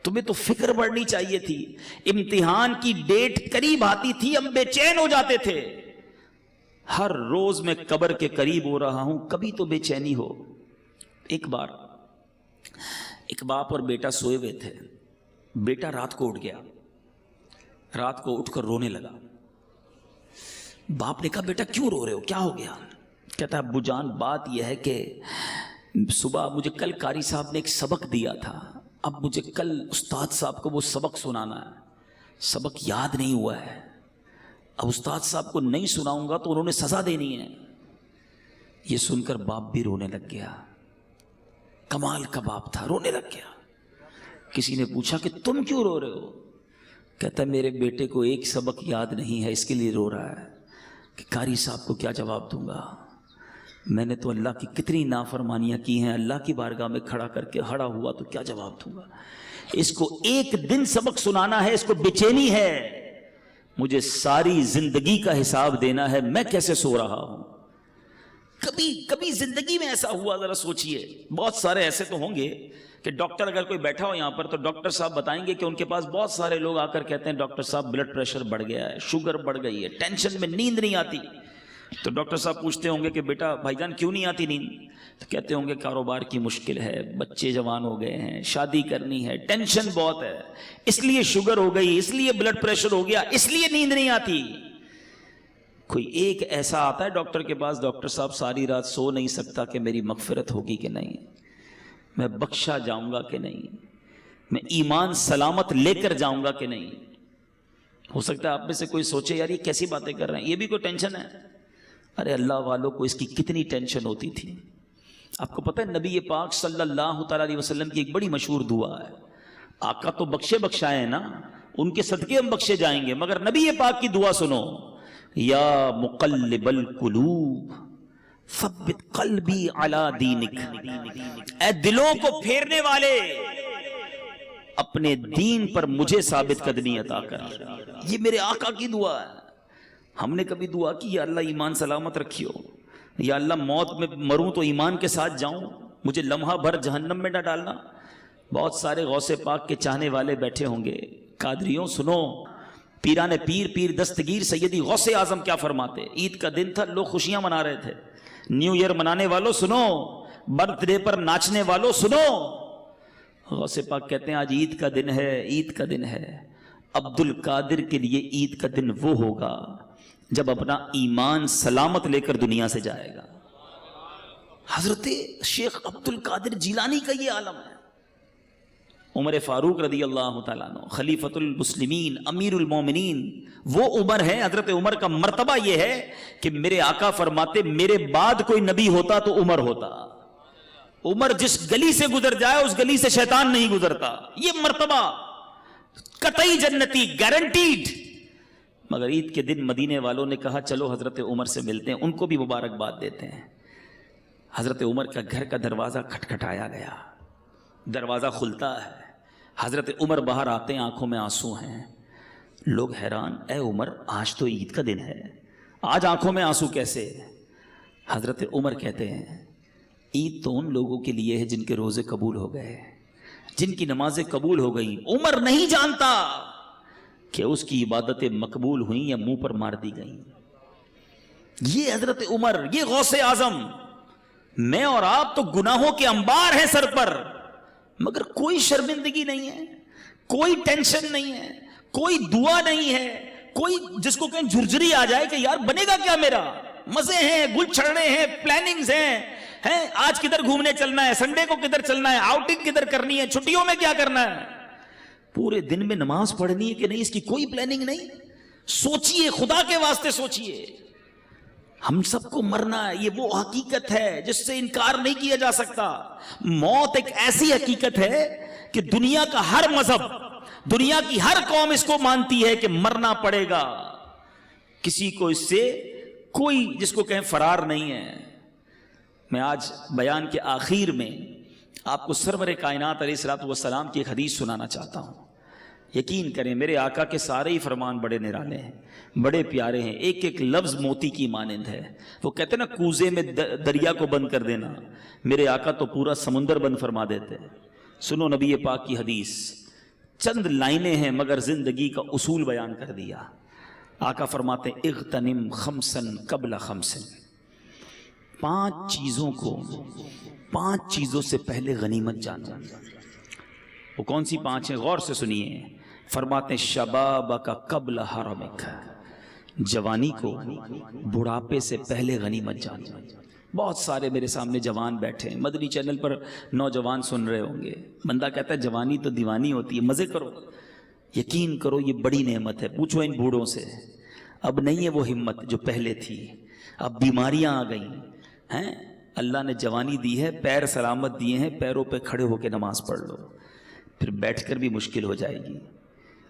تمہیں تو فکر بڑھنی چاہیے تھی. امتحان کی ڈیٹ قریب آتی تھی ہم بے چین ہو جاتے تھے. ہر روز میں قبر کے قریب ہو رہا ہوں, کبھی تو بے چینی ہو. ایک بار ایک باپ اور بیٹا سوئے ہوئے تھے. بیٹا رات کو اٹھ گیا, رات کو اٹھ کر رونے لگا. باپ نے کہا بیٹا کیوں رو رہے ہو, کیا ہو گیا؟ کہتا ابو جان بات یہ ہے کہ صبح مجھے کل قاری صاحب نے ایک سبق دیا تھا, اب مجھے کل استاد صاحب کو وہ سبق سنانا ہے, سبق یاد نہیں ہوا ہے. اب استاد صاحب کو نہیں سناؤں گا تو انہوں نے سزا دینی ہے. یہ سن کر باپ بھی رونے لگ گیا. کمال کا باپ تھا, رونے لگ گیا. کسی نے پوچھا کہ تم کیوں رو رہے ہو؟ کہتا میرے بیٹے کو ایک سبق یاد نہیں ہے, اس کے لیے رو رہا ہے کہ قاری صاحب کو کیا جواب دوں گا. میں نے تو اللہ کی کتنی نافرمانیاں کی ہیں, اللہ کی بارگاہ میں کھڑا کر کے ہڑا ہوا تو کیا جواب دوں گا. اس کو ایک دن سبق سنانا ہے, اس کو بے چینی ہے. مجھے ساری زندگی کا حساب دینا ہے, میں کیسے سو رہا ہوں. کبھی زندگی میں ایسا ہوا؟ ذرا سوچئے. بہت سارے ایسے تو ہوں گے کہ ڈاکٹر اگر کوئی بیٹھا ہو یہاں پر تو ڈاکٹر صاحب بتائیں گے کہ ان کے پاس بہت سارے لوگ آ کر کہتے ہیں ڈاکٹر صاحب بلڈ پریشر بڑھ گیا ہے, شوگر بڑھ گئی ہے, ٹینشن میں نیند نہیں آتی. تو ڈاکٹر صاحب پوچھتے ہوں گے کہ بیٹا بھائی جان کیوں نہیں آتی نیند؟ تو کہتے ہوں گے کاروبار کی مشکل ہے, بچے جوان ہو گئے ہیں, شادی کرنی ہے, ٹینشن بہت ہے, اس لیے شوگر ہو گئی, اس لیے بلڈ پریشر ہو گیا, اس لیے نیند نہیں آتی. کوئی ایک ایسا آتا ہے ڈاکٹر کے پاس, ڈاکٹر صاحب ساری رات سو نہیں سکتا کہ میری مغفرت ہوگی کہ نہیں, میں بخشا جاؤں گا کہ نہیں, میں ایمان سلامت لے کر جاؤں گا کہ نہیں. ہو سکتا ہے آپ میں سے کوئی سوچے یار یہ کیسی باتیں کر رہے ہیں, یہ بھی کوئی ٹینشن ہے؟ ارے اللہ والوں کو اس کی کتنی ٹینشن ہوتی تھی. آپ کو پتہ ہے نبی پاک صلی اللہ تعالیٰ علیہ وسلم کی ایک بڑی مشہور دعا ہے. آقا تو بخشے بخشائے ہیں نا, ان کے صدقے ہم بخشے جائیں گے, مگر نبی پاک کی دعا سنو. یا مقلب القلوب ثبت قلبی علی دینک, اے دلوں کو پھیرنے والے اپنے دین پر مجھے ثابت قدمی عطا کر. یہ میرے آقا کی دعا ہے. ہم نے کبھی دعا کی یا اللہ ایمان سلامت رکھیو, یا اللہ موت میں مروں تو ایمان کے ساتھ جاؤں, مجھے لمحہ بھر جہنم میں نہ ڈالنا. بہت سارے غوث پاک کے چاہنے والے بیٹھے ہوں گے. قادریوں سنو, پیران پیر دستگیر سیدی غوث اعظم کیا فرماتے. عید کا دن تھا, لوگ خوشیاں منا رہے تھے. نیو ایئر منانے والوں سنو, برتھ ڈے پر ناچنے والوں سنو, غوث پاک کہتے ہیں آج عید کا دن ہے، عید کا دن ہے. عبد القادر کے لیے عید کا دن وہ ہوگا جب اپنا ایمان سلامت لے کر دنیا سے جائے گا. حضرت شیخ عبد القادر جیلانی کا یہ عالم ہے. عمر فاروق رضی اللہ تعالیٰ عنہ خلیفۃ المسلمین امیر المومنین وہ عمر ہے. حضرت عمر کا مرتبہ یہ ہے کہ میرے آقا فرماتے میرے بعد کوئی نبی ہوتا تو عمر ہوتا. عمر جس گلی سے گزر جائے اس گلی سے شیطان نہیں گزرتا. یہ مرتبہ قطعی جنتی گارنٹیڈ. مگر عید کے دن مدینے والوں نے کہا چلو حضرت عمر سے ملتے ہیں, ان کو بھی مبارکباد دیتے ہیں. حضرت عمر کا گھر کا دروازہ کھٹکھٹایا گیا. دروازہ کھلتا ہے, حضرت عمر باہر آتے ہیں, آنکھوں میں آنسو ہیں. لوگ حیران, اے عمر آج تو عید کا دن ہے, آج آنکھوں میں آنسو کیسے؟ حضرت عمر کہتے ہیں عید تو ان لوگوں کے لیے ہے جن کے روزے قبول ہو گئے, جن کی نمازیں قبول ہو گئیں. عمر نہیں جانتا کہ اس کی عبادتیں مقبول ہوئیں یا منہ پر مار دی گئیں. یہ حضرت عمر, یہ غوث اعظم. میں اور آپ تو گناہوں کے انبار ہیں سر پر, مگر کوئی شرمندگی نہیں ہے, کوئی ٹینشن نہیں ہے, کوئی دعا نہیں ہے, کوئی جس کو کہیں جھرجھری آ جائے کہ یار بنے گا کیا میرا. مزے ہیں, گل چھڑنے ہیں, پلاننگز ہیں, آج کدھر گھومنے چلنا ہے, سنڈے کو کدھر چلنا ہے, آؤٹنگ کدھر کرنی ہے, چھٹیوں میں کیا کرنا ہے. پورے دن میں نماز پڑھنی ہے کہ نہیں, اس کی کوئی پلاننگ نہیں. سوچئے, خدا کے واسطے سوچئے, ہم سب کو مرنا ہے. یہ وہ حقیقت ہے جس سے انکار نہیں کیا جا سکتا. موت ایک ایسی حقیقت ہے کہ دنیا کا ہر مذہب, دنیا کی ہر قوم اس کو مانتی ہے کہ مرنا پڑے گا. کسی کو اس سے کوئی جس کو کہیں فرار نہیں ہے. میں آج بیان کے آخر میں آپ کو سرور کائنات علیہ الصلوۃ والسلام کی ایک حدیث سنانا چاہتا ہوں. یقین کریں میرے آقا کے سارے ہی فرمان بڑے نرالے ہیں, بڑے پیارے ہیں, ایک ایک لفظ موتی کی مانند ہے. وہ کہتے ہیں نا کوزے میں دریا کو بند کر دینا, میرے آقا تو پورا سمندر بند فرما دیتے ہیں. سنو نبی پاک کی حدیث, چند لائنیں ہیں مگر زندگی کا اصول بیان کر دیا. آقا فرماتے ہیں اغتنم خمسن قبل خمسن, 5 چیزوں کو 5 چیزوں سے پہلے غنیمت جانا. وہ کون سی 5 ہیں؟ غور سے سنیے. فرماتے ہیں شبابک قبل حرمک, جوانی کو بڑھاپے سے پہلے غنیمت جانا. بہت سارے میرے سامنے جوان بیٹھے ہیں, مدنی چینل پر نوجوان سن رہے ہوں گے. بندہ کہتا ہے جوانی تو دیوانی ہوتی ہے, مزے کرو. یقین کرو یہ بڑی نعمت ہے. پوچھو ان بوڑھوں سے, اب نہیں ہے وہ ہمت جو پہلے تھی. اب بیماریاں آ گئی ہیں. اللہ نے جوانی دی ہے, پیر سلامت دیے ہیں, پیروں پہ کھڑے ہو کے نماز پڑھ لو, پھر بیٹھ کر بھی مشکل ہو جائے گی.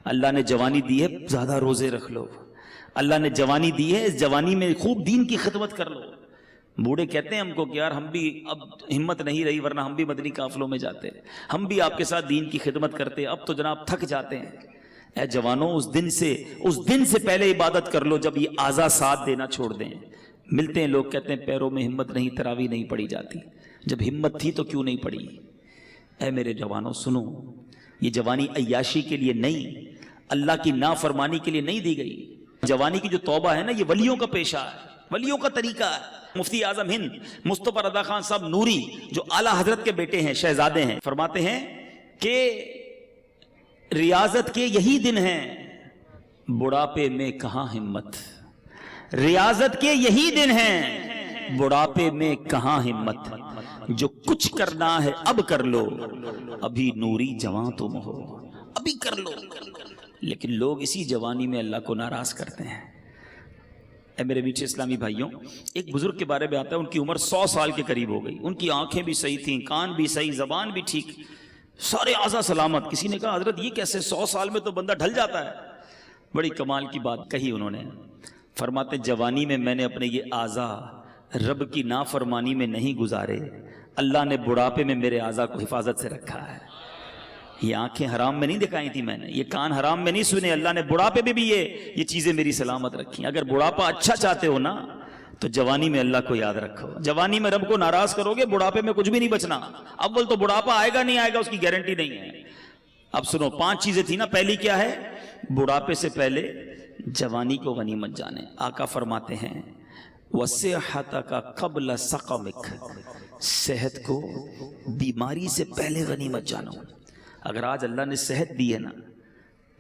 اللہ نے جوانی دی ہے, زیادہ روزے رکھ لو. اللہ نے جوانی دی ہے, اس جوانی میں خوب دین کی خدمت کر لو. بوڑھے کہتے ہیں ہم کو کہ یار ہم بھی اب ہمت نہیں رہی, ورنہ ہم بھی مدنی قافلوں میں جاتے, ہم بھی آپ کے ساتھ دین کی خدمت کرتے, اب تو جناب تھک جاتے ہیں. اے جوانوں, اس دن سے پہلے عبادت کر لو جب یہ اعضاء ساتھ دینا چھوڑ دیں. ملتے ہیں لوگ کہتے ہیں پیروں میں ہمت نہیں, تراویح نہیں پڑی جاتی. جب ہمت تھی تو کیوں نہیں پڑی؟ اے میرے جوانوں سنو, یہ جوانی عیاشی کے لیے نہیں, اللہ کی نافرمانی کے لیے نہیں دی گئی. جوانی کی جو توبہ ہے نا, یہ ولیوں کا پیشہ ہے, ولیوں کا طریقہ ہے. مفتی اعظم ہند مصطفی رضا خان صاحب نوری جو اعلیٰ حضرت کے بیٹے ہیں, شہزادے ہیں, فرماتے ہیں کہ ریاضت کے یہی دن ہیں, بڑھاپے میں کہاں ہمت. ریاضت کے یہی دن ہیں, بڑھاپے میں کہاں ہمت. جو کچھ کرنا ہے اب کر لو, ابھی نوری جوان تم ہو, ابھی کر لو. لیکن لوگ اسی جوانی میں اللہ کو ناراض کرتے ہیں. اے میرے میٹھے اسلامی بھائیوں, ایک بزرگ کے بارے میں آتا ہے, ان کی عمر 100 سال کے قریب ہو گئی. ان کی آنکھیں بھی صحیح تھیں, کان بھی صحیح, زبان بھی ٹھیک, سارے اعضاء سلامت. کسی نے کہا حضرت یہ کیسے 100 سال میں تو بندہ ڈھل جاتا ہے. بڑی کمال کی بات کہی انہوں نے. فرماتے جوانی میں میں نے اپنے یہ اعضاء رب کی نافرمانی میں نہیں گزارے, اللہ نے بڑھاپے میں میرے اعضاء کو حفاظت سے رکھا ہے. یہ آنکھیں حرام میں نہیں دکھائی تھی میں نے, یہ کان حرام میں نہیں سنے, اللہ نے بڑھاپے میں بھی یہ چیزیں میری سلامت رکھی. اگر بڑھاپا اچھا چاہتے ہو نا تو جوانی میں اللہ کو یاد رکھو. جوانی میں رب کو ناراض کرو گے, بڑھاپے میں کچھ بھی نہیں بچنا. اول تو بڑھاپا آئے گا نہیں آئے گا اس کی گارنٹی نہیں ہے. اب سنو, 5 چیزیں تھی نا, پہلی کیا ہے؟ بڑھاپے سے پہلے جوانی کو غنیمت جانے. آقا فرماتے ہیں وَصِحَّتَكَ قَبْلَ سَقَمِكَ, صحت کو بیماری سے پہلے غنیمت جانو. اگر آج اللہ نے صحت دی ہے نا،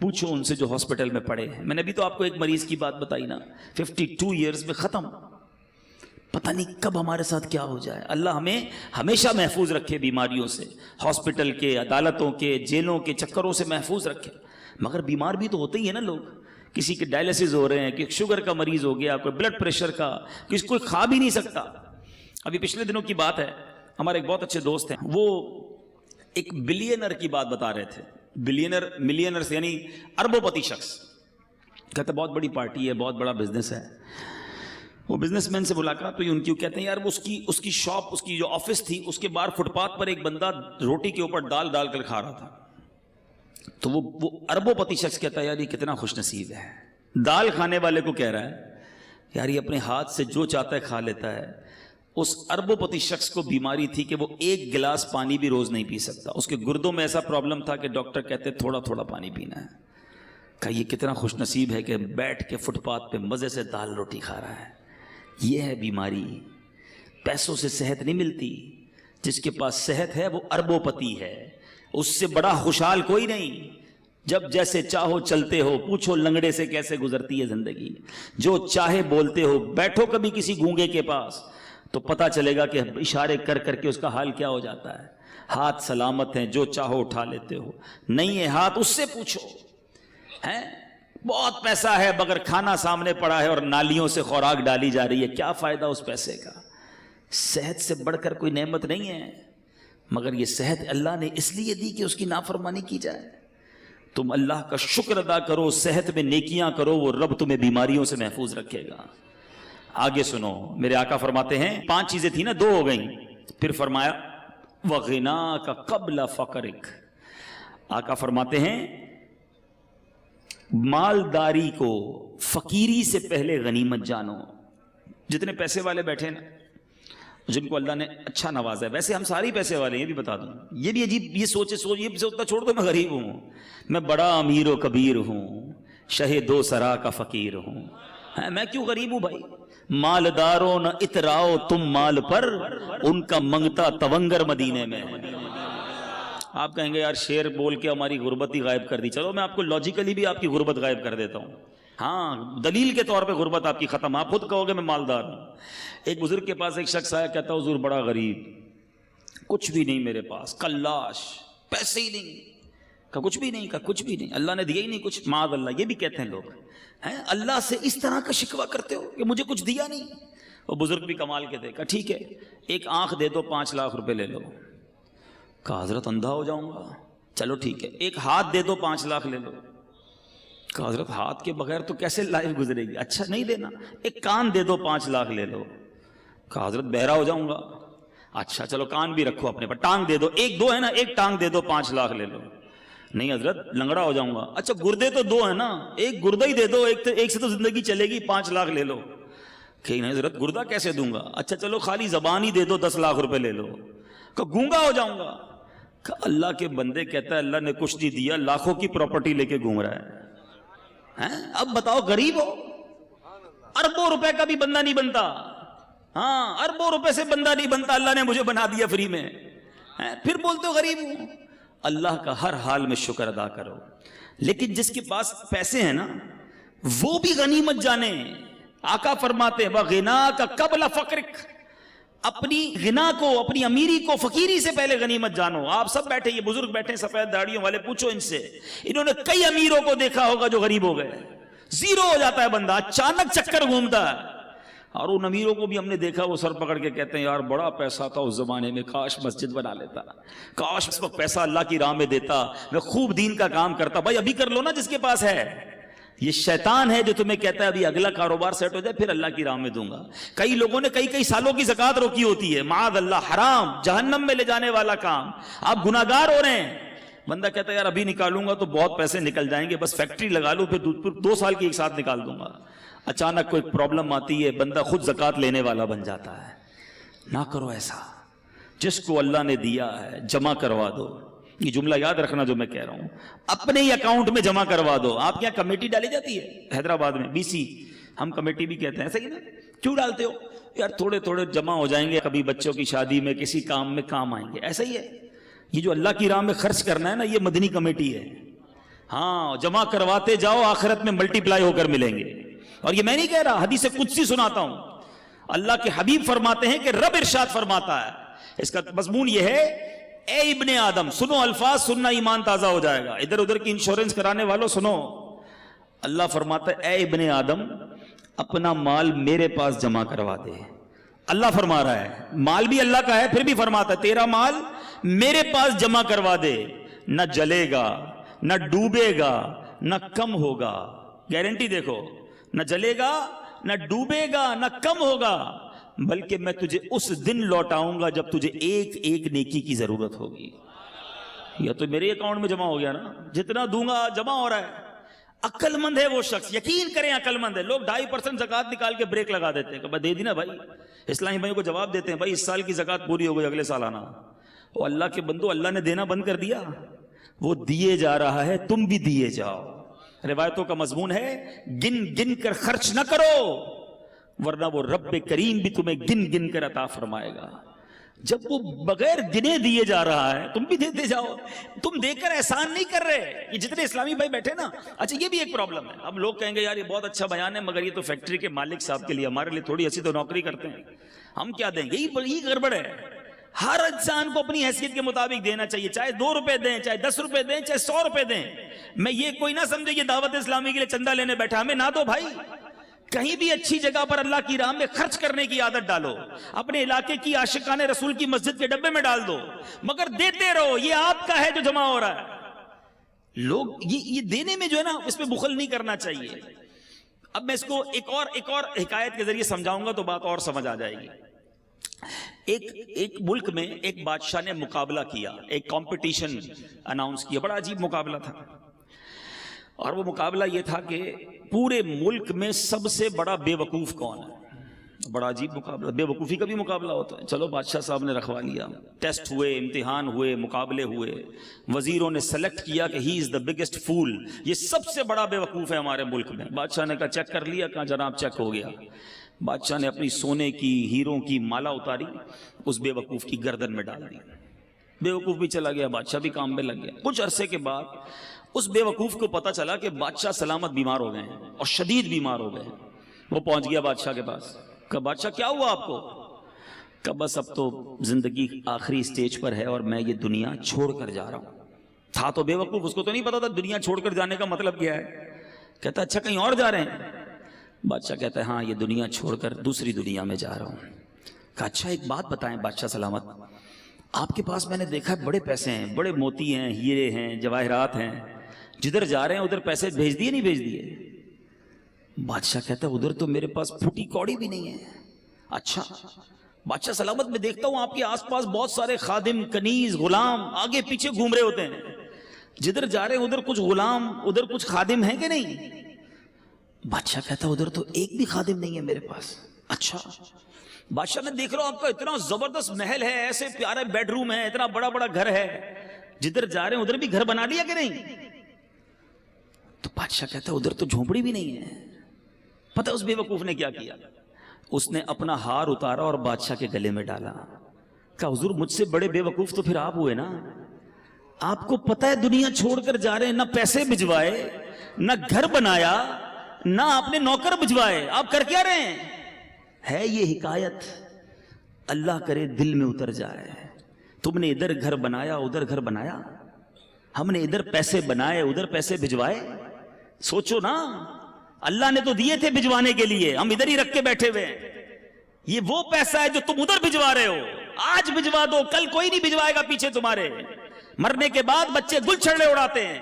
پوچھو ان سے جو ہاسپٹل میں پڑے ہیں. میں نے ابھی تو آپ کو ایک مریض کی بات بتائی نا، 52 ایئرز میں ختم. پتہ نہیں کب ہمارے ساتھ کیا ہو جائے. اللہ ہمیں ہمیشہ محفوظ رکھے بیماریوں سے، ہاسپٹل کے، عدالتوں کے، جیلوں کے چکروں سے محفوظ رکھے. مگر بیمار بھی تو ہوتے ہی ہیں نا لوگ. کسی کے ڈائلسس ہو رہے ہیں، کہ شوگر کا مریض ہو گیا، کوئی بلڈ پریشر کا، کسی کوئی کھا بھی نہیں سکتا. ابھی پچھلے دنوں کی بات ہے، ہمارے ایک بہت اچھے دوست ہیں، وہ ایک بلینر کی بات بتا رہے تھے. بلینر، ملینر یعنی اربوں پتی شخص. کہتے بہت بڑی پارٹی ہے، بہت بڑا بزنس ہے. وہ بزنس مین سے ملاقات ہوئی ان کی. وہ کہتے ہیں یار وہ اس کی شاپ، اس کی جو آفس تھی، اس کے باہر فٹ پاتھ پر ایک بندہ روٹی کے اوپر ڈال ڈال کر کھا رہا تھا. تو وہ اربوں پتی شخص کہتا ہے یار یہ کتنا خوش نصیب ہے. دال کھانے والے کو کہہ رہا ہے یار یہ اپنے ہاتھ سے جو چاہتا ہے کھا لیتا ہے. اس اربوں پتی شخص کو بیماری تھی کہ وہ ایک گلاس پانی بھی روز نہیں پی سکتا. اس کے گردوں میں ایسا پرابلم تھا کہ ڈاکٹر کہتے تھوڑا تھوڑا پانی پینا ہے. کہا یہ کتنا خوش نصیب ہے کہ بیٹھ کے فٹ پاتھ پہ مزے سے دال روٹی کھا رہا ہے. یہ ہے بیماری. پیسوں سے صحت نہیں ملتی. جس کے پاس صحت ہے وہ اربوں پتی ہے. اس سے بڑا خوشحال کوئی نہیں. جب جیسے چاہو چلتے ہو، پوچھو لنگڑے سے کیسے گزرتی ہے زندگی. جو چاہے بولتے ہو. بیٹھو کبھی کسی گونگے کے پاس تو پتہ چلے گا کہ اشارے کر کر کے اس کا حال کیا ہو جاتا ہے. ہاتھ سلامت ہیں، جو چاہو اٹھا لیتے ہو. نہیں ہے ہاتھ، اس سے پوچھو. ہیں بہت پیسہ ہے مگر کھانا سامنے پڑا ہے اور نالیوں سے خوراک ڈالی جا رہی ہے. کیا فائدہ اس پیسے کا؟ صحت سے بڑھ کر کوئی نعمت نہیں ہے. مگر یہ صحت اللہ نے اس لیے دی کہ اس کی نافرمانی کی جائے. تم اللہ کا شکر ادا کرو، صحت میں نیکیاں کرو، وہ رب تمہیں بیماریوں سے محفوظ رکھے گا. آگے سنو، میرے آقا فرماتے ہیں 5 چیزیں تھیں نا، 2 ہو گئیں. پھر فرمایا وَغِنَاكَ قَبْلَ فَقْرِكَ. آقا فرماتے ہیں مالداری کو فقیری سے پہلے غنیمت جانو. جتنے پیسے والے بیٹھے نا، جن کو اللہ نے اچھا نوازا ہے، ویسے ہم سارے پیسے والے ہیں، یہ بھی بتا دوں. یہ بھی عجیب یہ سوچ یہ بھی سوچتا چھوڑ دو میں غریب ہوں، میں بڑا امیر و کبیر ہوں، شہ 2 سرا کا فقیر ہوں. میں کیوں غریب ہوں بھائی؟ مالداروں نہ اتراؤ تم مال پر، ان کا منگتا تونگر مدینے میں. آپ کہیں گے یار شعر بول کے ہماری غربت ہی غائب کر دی. چلو میں آپ کو لاجیکلی بھی آپ کی غربت غائب کر دیتا ہوں. ہاں دلیل کے طور پہ غربت آپ کی ختم. آپ خود کہو گے میں مالدار ہوں. ایک بزرگ کے پاس ایک شخص آیا، کہتا حضور بڑا غریب، کچھ بھی نہیں میرے پاس، کلاش، پیسے ہی نہیں. کہا کچھ بھی نہیں؟ کہا کچھ بھی نہیں، اللہ نے دیا ہی نہیں کچھ. معاذ اللہ. یہ بھی کہتے ہیں لوگ، ہیں اللہ سے اس طرح کا شکوہ کرتے ہو کہ مجھے کچھ دیا نہیں. وہ بزرگ بھی کمال کے تھے. کہا ٹھیک ہے ایک آنکھ دے دو، 5 لاکھ روپے لے لو. کہا حضرت اندھا ہو جاؤں گا. چلو ٹھیک ہے ایک ہاتھ دے دو، 5 لاکھ لے لو. کہا حضرت ہاتھ کے بغیر تو کیسے لائف گزرے گی؟ اچھا نہیں دینا. ایک کان دے دو، 5 لاکھ لے لو. کہا حضرت بہرا ہو جاؤں گا. اچھا چلو کان بھی رکھو اپنے پر. ٹانگ دے دو، 2 ہے نا، ایک ٹانگ دے دو، 5 لاکھ لے لو. نہیں حضرت لنگڑا ہو جاؤں گا. اچھا گردے تو 2 ہیں نا، ایک گردہ ہی دے دو، ایک سے تو زندگی چلے گی، 5 لاکھ لے لو. کہ نہیں حضرت گردہ کیسے دوں گا؟ اچھا چلو خالی زبان ہی دے دو، 10 لاکھ روپے لے لو. کہ گونگا ہو جاؤں گا. کہ اللہ کے بندے کہتا ہے اللہ نے کچھ نہیں دیا، لاکھوں کی پراپرٹی لے کے گھوم رہا ہے. اب بتاؤ غریب ہو؟ اربوں روپے کا بھی بندہ نہیں بنتا. ہاں اربوں روپے سے بندہ نہیں بنتا، اللہ نے مجھے بنا دیا فری میں. پھر بولتے ہو غریب ہوں. اللہ کا ہر حال میں شکر ادا کرو. لیکن جس کے پاس پیسے ہیں نا وہ بھی غنیمت جانے. آقا فرماتے ہیں وَغِنَاكَ قَبْلَ فَقْرِكَ. اپنی غنا کو، اپنی امیری کو فقیری سے پہلے غنیمت جانو. آپ سب بیٹھے، یہ بزرگ بیٹھے سفید داڑھیوں والے، پوچھو ان سے. انہوں نے کئی امیروں کو دیکھا ہوگا جو غریب ہو گئے. زیرو ہو جاتا ہے بندہ، اچانک چکر گھومتا ہے. اور ان امیروں کو بھی ہم نے دیکھا وہ سر پکڑ کے کہتے ہیں یار بڑا پیسہ تھا اس زمانے میں، کاش مسجد بنا لیتا، کاش اس وقت پیسہ اللہ کی راہ میں دیتا، میں خوب دین کا کام کرتا. بھائی ابھی کر لو نا جس کے پاس ہے. یہ شیطان ہے جو تمہیں کہتا ہے ابھی اگلا کاروبار سیٹ ہو جائے پھر اللہ کی راہ میں دوں گا. کئی لوگوں نے کئی سالوں کی زکوٰۃ روکی ہوتی ہے. معاذ اللہ، حرام، جہنم میں لے جانے والا کام. آپ گناہگار ہو رہے ہیں. بندہ کہتا ہے یار ابھی نکالوں گا تو بہت پیسے نکل جائیں گے، بس فیکٹری لگا لوں پھر 2 سال کی ایک ساتھ نکال دوں گا. اچانک کوئی پرابلم آتی ہے، بندہ خود زکوٰۃ لینے والا بن جاتا ہے. نہ کرو ایسا. جس کو اللہ نے دیا ہے جمع کروا دو. یہ جملہ یاد رکھنا جو میں کہہ رہا ہوں، اپنے ہی اکاؤنٹ میں جمع کروا دو. آپ کے یہاں کمیٹی ڈالی جاتی ہے حیدرآباد میں، BC، ہم کمیٹی بھی کہتے ہیں، ایسا ہی نا؟ کیوں ڈالتے ہو؟ یار تھوڑے تھوڑے جمع ہو جائیں گے، کبھی بچوں کی شادی میں کسی کام میں کام آئیں گے. ایسا ہی ہے. یہ جو اللہ کی راہ میں خرچ کرنا ہے نا، یہ مدنی کمیٹی ہے. ہاں، جمع کرواتے جاؤ، آخرت میں ملٹی پلائی ہو کر ملیں گے. اور یہ میں نہیں کہہ رہا، حدیث قدسی سناتا ہوں. اللہ کے حبیب فرماتے ہیں کہ رب ارشاد فرماتا ہے، اس کا مضمون یہ ہے، اے ابن آدم، سنو الفاظ، سننا ایمان تازہ ہو جائے گا. ادھر ادھر کی انشورنس کرانے والوں سنو. اللہ فرماتا ہے اے ابن آدم، اپنا مال میرے پاس جمع کروا دے. اللہ فرما رہا ہے، مال بھی اللہ کا ہے، پھر بھی فرماتا ہے تیرا مال میرے پاس جمع کروا دے، نہ جلے گا، نہ ڈوبے گا، نہ کم ہوگا. گارنٹی دیکھو، نہ جلے گا، نہ ڈوبے گا، نہ کم ہوگا، بلکہ میں تجھے اس دن لوٹاؤں گا جب تجھے ایک ایک نیکی کی ضرورت ہوگی. یا تو میرے اکاؤنٹ میں جمع ہو گیا نا، جتنا دوں گا جمع ہو رہا ہے. عقل مند ہے وہ شخص، یقین کریں عقل مند ہے. لوگ 2.5% زکات نکال کے بریک لگا دیتے ہیں کہ دے دی نا بھائی. اسلامی بھائیوں کو جواب دیتے ہیں، بھائی اس سال کی زکات پوری ہو گئی، اگلے سال آنا. وہ اللہ کے بندو، اللہ نے دینا بند کر دیا؟ وہ دیے جا رہا ہے، تم بھی دیے جاؤ. روایتوں کا مضمون ہے، گن گن کر خرچ نہ کرو، ورنہ وہ رب کریم بھی تمہیں گن گن کر عطا فرمائے گا. جب وہ بغیر گنے دیے جا رہا ہے، تم بھی دیتے جاؤ. تم دے کر احسان نہیں کر رہے. یہ جتنے اسلامی بھائی بیٹھے نا، اچھا یہ بھی ایک پرابلم ہے. اب لوگ کہیں گے یار یہ بہت اچھا بیان ہے، مگر یہ تو فیکٹری کے مالک صاحب کے لیے، ہمارے لیے تھوڑی ایسی تو نوکری کرتے ہیں، ہم کیا دیں گے؟ یہی گڑبڑ ہے. ہر انسان کو اپنی حیثیت کے مطابق دینا چاہیے، چاہے 2 روپے دیں، چاہے 10 روپے دیں، چاہے 100 روپے دیں. میں یہ کوئی نہ سمجھے یہ دعوت اسلامی کے لیے چندہ لینے بیٹھا، ہمیں نہ دو بھائی. کہیں بھی اچھی جگہ پر اللہ کی راہ میں خرچ کرنے کی عادت ڈالو. اپنے علاقے کی عاشقان رسول کی مسجد کے ڈبے میں ڈال دو، مگر دیتے رہو. یہ آپ کا ہے جو جمع ہو رہا ہے. لوگ یہ دینے میں جو ہے نا، اس میں بخل نہیں کرنا چاہیے. اب میں اس کو ایک اور حکایت کے ذریعے سمجھاؤں گا تو بات اور سمجھ آ جائے گی. ایک ملک میں ایک بادشاہ نے مقابلہ کیا، ایک کمپٹیشن اناؤنس کیا. بڑا عجیب مقابلہ تھا، اور وہ مقابلہ یہ تھا کہ پورے ملک میں سب سے بڑا بے وقوف کون ہے. بڑا عجیب مقابلہ، بے وقوفی کا بھی مقابلہ ہوتا ہے. چلو بادشاہ صاحب نے رکھوا لیا، ٹیسٹ ہوئے، امتحان ہوئے، مقابلے ہوئے، وزیروں نے سلیکٹ کیا کہ ہی از دا بگیسٹ فول، یہ سب سے بڑا بے وقوف ہے ہمارے ملک میں. بادشاہ نے کہا چیک کر لیا؟ کہا جناب چیک ہو گیا. بادشاہ نے اپنی سونے کی، ہیروں کی مالا اتاری، اس بے وقوف کی گردن میں ڈال دی. بے وقوف بھی چلا گیا، بادشاہ بھی کام میں لگ گیا. کچھ عرصے کے بعد اس بے وقوف کو پتا چلا کہ بادشاہ سلامت بیمار ہو گئے ہیں، اور شدید بیمار ہو گئے. وہ پہنچ گیا بادشاہ کے پاس. کہا بادشاہ کیا ہوا آپ کو؟ کہا بس اب تو زندگی آخری سٹیج پر ہے اور میں یہ دنیا چھوڑ کر جا رہا ہوں. تھا تو بے وقوف، اس کو تو نہیں پتا تھا دنیا چھوڑ کر جانے کا مطلب کیا ہے. کہتا اچھا کہیں اور جا رہے ہیں؟ بادشاہ کہتا ہے ہاں یہ دنیا چھوڑ کر دوسری دنیا میں جا رہا ہوں. کہا اچھا ایک بات بتائیں بادشاہ سلامت، آپ کے پاس میں نے دیکھا ہے بڑے پیسے ہیں، بڑے موتی ہیں، ہیرے ہیں، جواہرات ہیں، جدھر جا رہے ہیں ادھر پیسے بھیج دیے نہیں بھیج دیے؟ بادشاہ کہتا ہے ادھر تو میرے پاس پھوٹی کوڑی بھی نہیں ہے. اچھا بادشاہ سلامت میں دیکھتا ہوں آپ کے آس پاس بہت سارے خادم، کنیز، غلام آگے پیچھے گھوم رہے ہوتے ہیں، جدھر جا رہے ہیں ادھر کچھ غلام، ادھر کچھ خادم ہیں کہ نہیں؟ بادشاہ کہتا ہے ادھر تو ایک بھی خادم نہیں ہے میرے پاس. اچھا بادشاہ میں دیکھ رہا ہوں آپ کا اتنا زبردست محل ہے، ایسے پیارے بیڈ روم ہے، اتنا بڑا بڑا گھر ہے، جدھر جا رہے ہیں ادھر بھی گھر بنا لیا کہ نہیں؟ تو بادشاہ کہتا ہے ادھر تو جھونپڑی بھی نہیں ہے. پتہ اس بے وقوف نے کیا کیا؟ اس نے اپنا ہار اتارا اور بادشاہ کے گلے میں ڈالا. کہا حضور مجھ سے بڑے بے وقوف تو پھر آپ ہوئے نا. آپ کو پتہ ہے دنیا چھوڑ کر جا رہے ہیں، نہ پیسے بھجوائے، نہ گھر بنایا، نہ آپ نے نوکر بھجوائے، آپ کر کیا رہے ہیں؟ ہے یہ حکایت اللہ کرے دل میں اتر جائے. تم نے ادھر گھر بنایا، ادھر گھر بنایا، ہم نے ادھر پیسے بنائے، ادھر پیسے بھجوائے. سوچو نا، اللہ نے تو دیے تھے بھجوانے کے لیے، ہم ادھر ہی رکھ کے بیٹھے ہوئے ہیں. یہ وہ پیسہ ہے جو تم ادھر بھجوا رہے ہو. آج بھجوا دو، کل کوئی نہیں بھجوائے گا پیچھے تمہارے. مرنے کے بعد بچے گل چھڑے اڑاتے ہیں.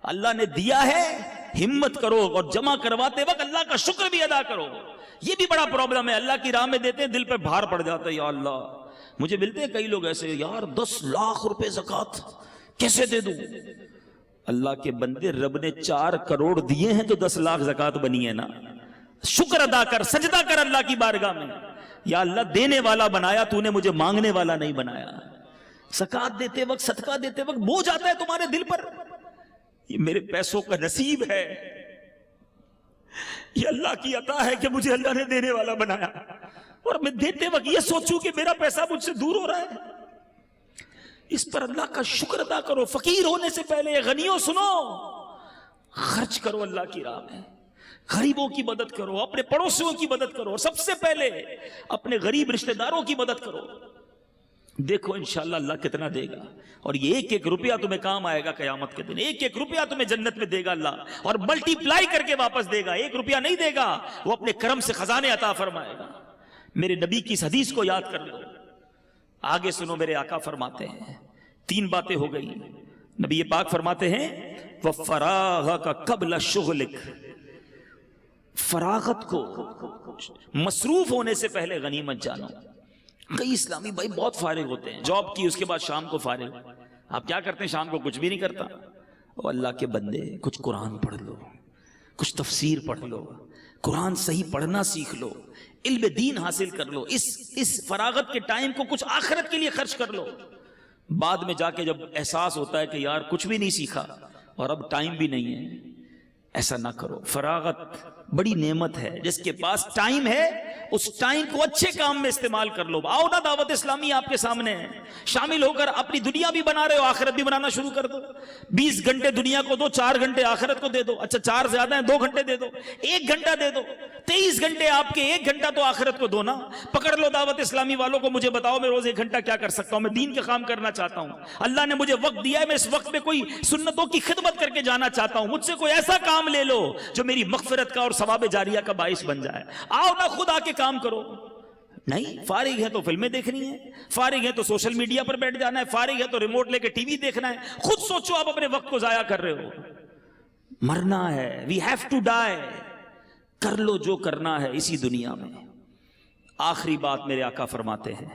اللہ نے دیا ہے، ہمت کرو اور جمع کرواتے وقت اللہ کا شکر بھی ادا کرو. یہ بھی بڑا پرابلم ہے، اللہ کی راہ میں دیتے ہیں دل پہ بھار پڑ جاتا ہے. یا اللہ، مجھے ملتے ہیں کئی لوگ ایسے، یار 10 لاکھ روپے زکات کیسے دے دوں؟ اللہ کے بندے، رب نے 4 کروڑ دیے ہیں تو 10 لاکھ زکات بنی ہے نا. شکر ادا کر، سجدہ کر اللہ کی بارگاہ میں. یا اللہ دینے والا بنایا تو نے، مجھے مانگنے والا نہیں بنایا. زکات دیتے وقت، صدقہ دیتے وقت بوجھ آتا ہے تمہارے دل پر، یہ میرے پیسوں کا نصیب ہے، یہ اللہ کی عطا ہے کہ مجھے اللہ نے دینے والا بنایا، اور میں دیتے وقت یہ سوچوں کہ میرا پیسہ مجھ سے دور ہو رہا ہے. اس پر اللہ کا شکر ادا کرو. فقیر ہونے سے پہلے غنیوں سنو, خرچ کرو اللہ کی راہ میں, غریبوں کی مدد کرو, اپنے پڑوسیوں کی مدد کرو, اور سب سے پہلے اپنے غریب رشتہ داروں کی مدد کرو. دیکھو انشاءاللہ اللہ کتنا دے گا, اور یہ ایک ایک روپیہ تمہیں کام آئے گا قیامت کے دن. ایک ایک روپیہ تمہیں جنت میں دے گا اللہ, اور ملٹی پلائی کر کے واپس دے گا. ایک روپیہ نہیں دے گا, وہ اپنے کرم سے خزانے عطا فرمائے گا. میرے نبی کی اس حدیث کو یاد کر لو. آگے سنو, میرے آقا فرماتے ہیں, 3 باتیں ہو گئی. نبی پاک فرماتے ہیں وَفَرَاغَكَ قَبْلَ شُغْلِكَ, فراغت کو, مصروف ہونے سے پہلے غنیمت جانو. کئی اسلامی بھائی بہت فارغ ہوتے ہیں, جاب کی اس کے بعد شام کو فارغ. آپ کیا کرتے ہیں شام کو؟ کچھ بھی نہیں کرتا. او اللہ کے بندے, کچھ قرآن پڑھ لو, کچھ تفسیر پڑھ لو, قرآن صحیح پڑھنا سیکھ لو, علم دین حاصل کر لو. اس فراغت کے ٹائم کو کچھ آخرت کے لیے خرچ کر لو. بعد میں جا کے جب احساس ہوتا ہے کہ یار کچھ بھی نہیں سیکھا اور اب ٹائم بھی نہیں ہے, ایسا نہ کرو. فراغت بڑی نعمت ہے. جس کے پاس ٹائم ہے اس ٹائم کو اچھے کام میں استعمال کر لو. آؤ نا, دعوت اسلامی آپ کے سامنے ہے, شامل ہو کر اپنی دنیا بھی بنا رہے ہو, آخرت بھی بنانا شروع کر دو. 20 گھنٹے دنیا کو دو, 4 گھنٹے آخرت کو دے دو. اچھا 4 زیادہ ہیں, 2 گھنٹے دے دو, 1 گھنٹہ دے دو. 23 گھنٹے آپ کے, 1 گھنٹہ تو آخرت کو دو نا. پکڑ لو دعوت اسلامی والوں کو, مجھے بتاؤ میں روز 1 گھنٹہ کیا کر سکتا ہوں. میں دین کا کام کرنا چاہتا ہوں, اللہ نے مجھے وقت دیا ہے, میں اس وقت میں کوئی سنتوں کی خدمت کر کے جانا چاہتا ہوں. مجھ سے کوئی ایسا کام لے لو جو میری مغفرت کا اور ثواب جاریہ کا باعث بن جائے. آؤ نا, خود آ کے کام کرو. نہیں, فارغ ہے تو فلمیں دیکھنی ہے, فارغ ہے تو سوشل میڈیا پر بیٹھ جانا ہے, فارغ ہے تو ریموٹ لے کے ٹی وی دیکھنا ہے. خود سوچو, آپ اپنے وقت کو ضائع کر رہے ہو. مرنا ہے, وی ہیو ٹو ڈائی. کر لو جو کرنا ہے اسی دنیا میں. آخری بات میرے آقا فرماتے ہیں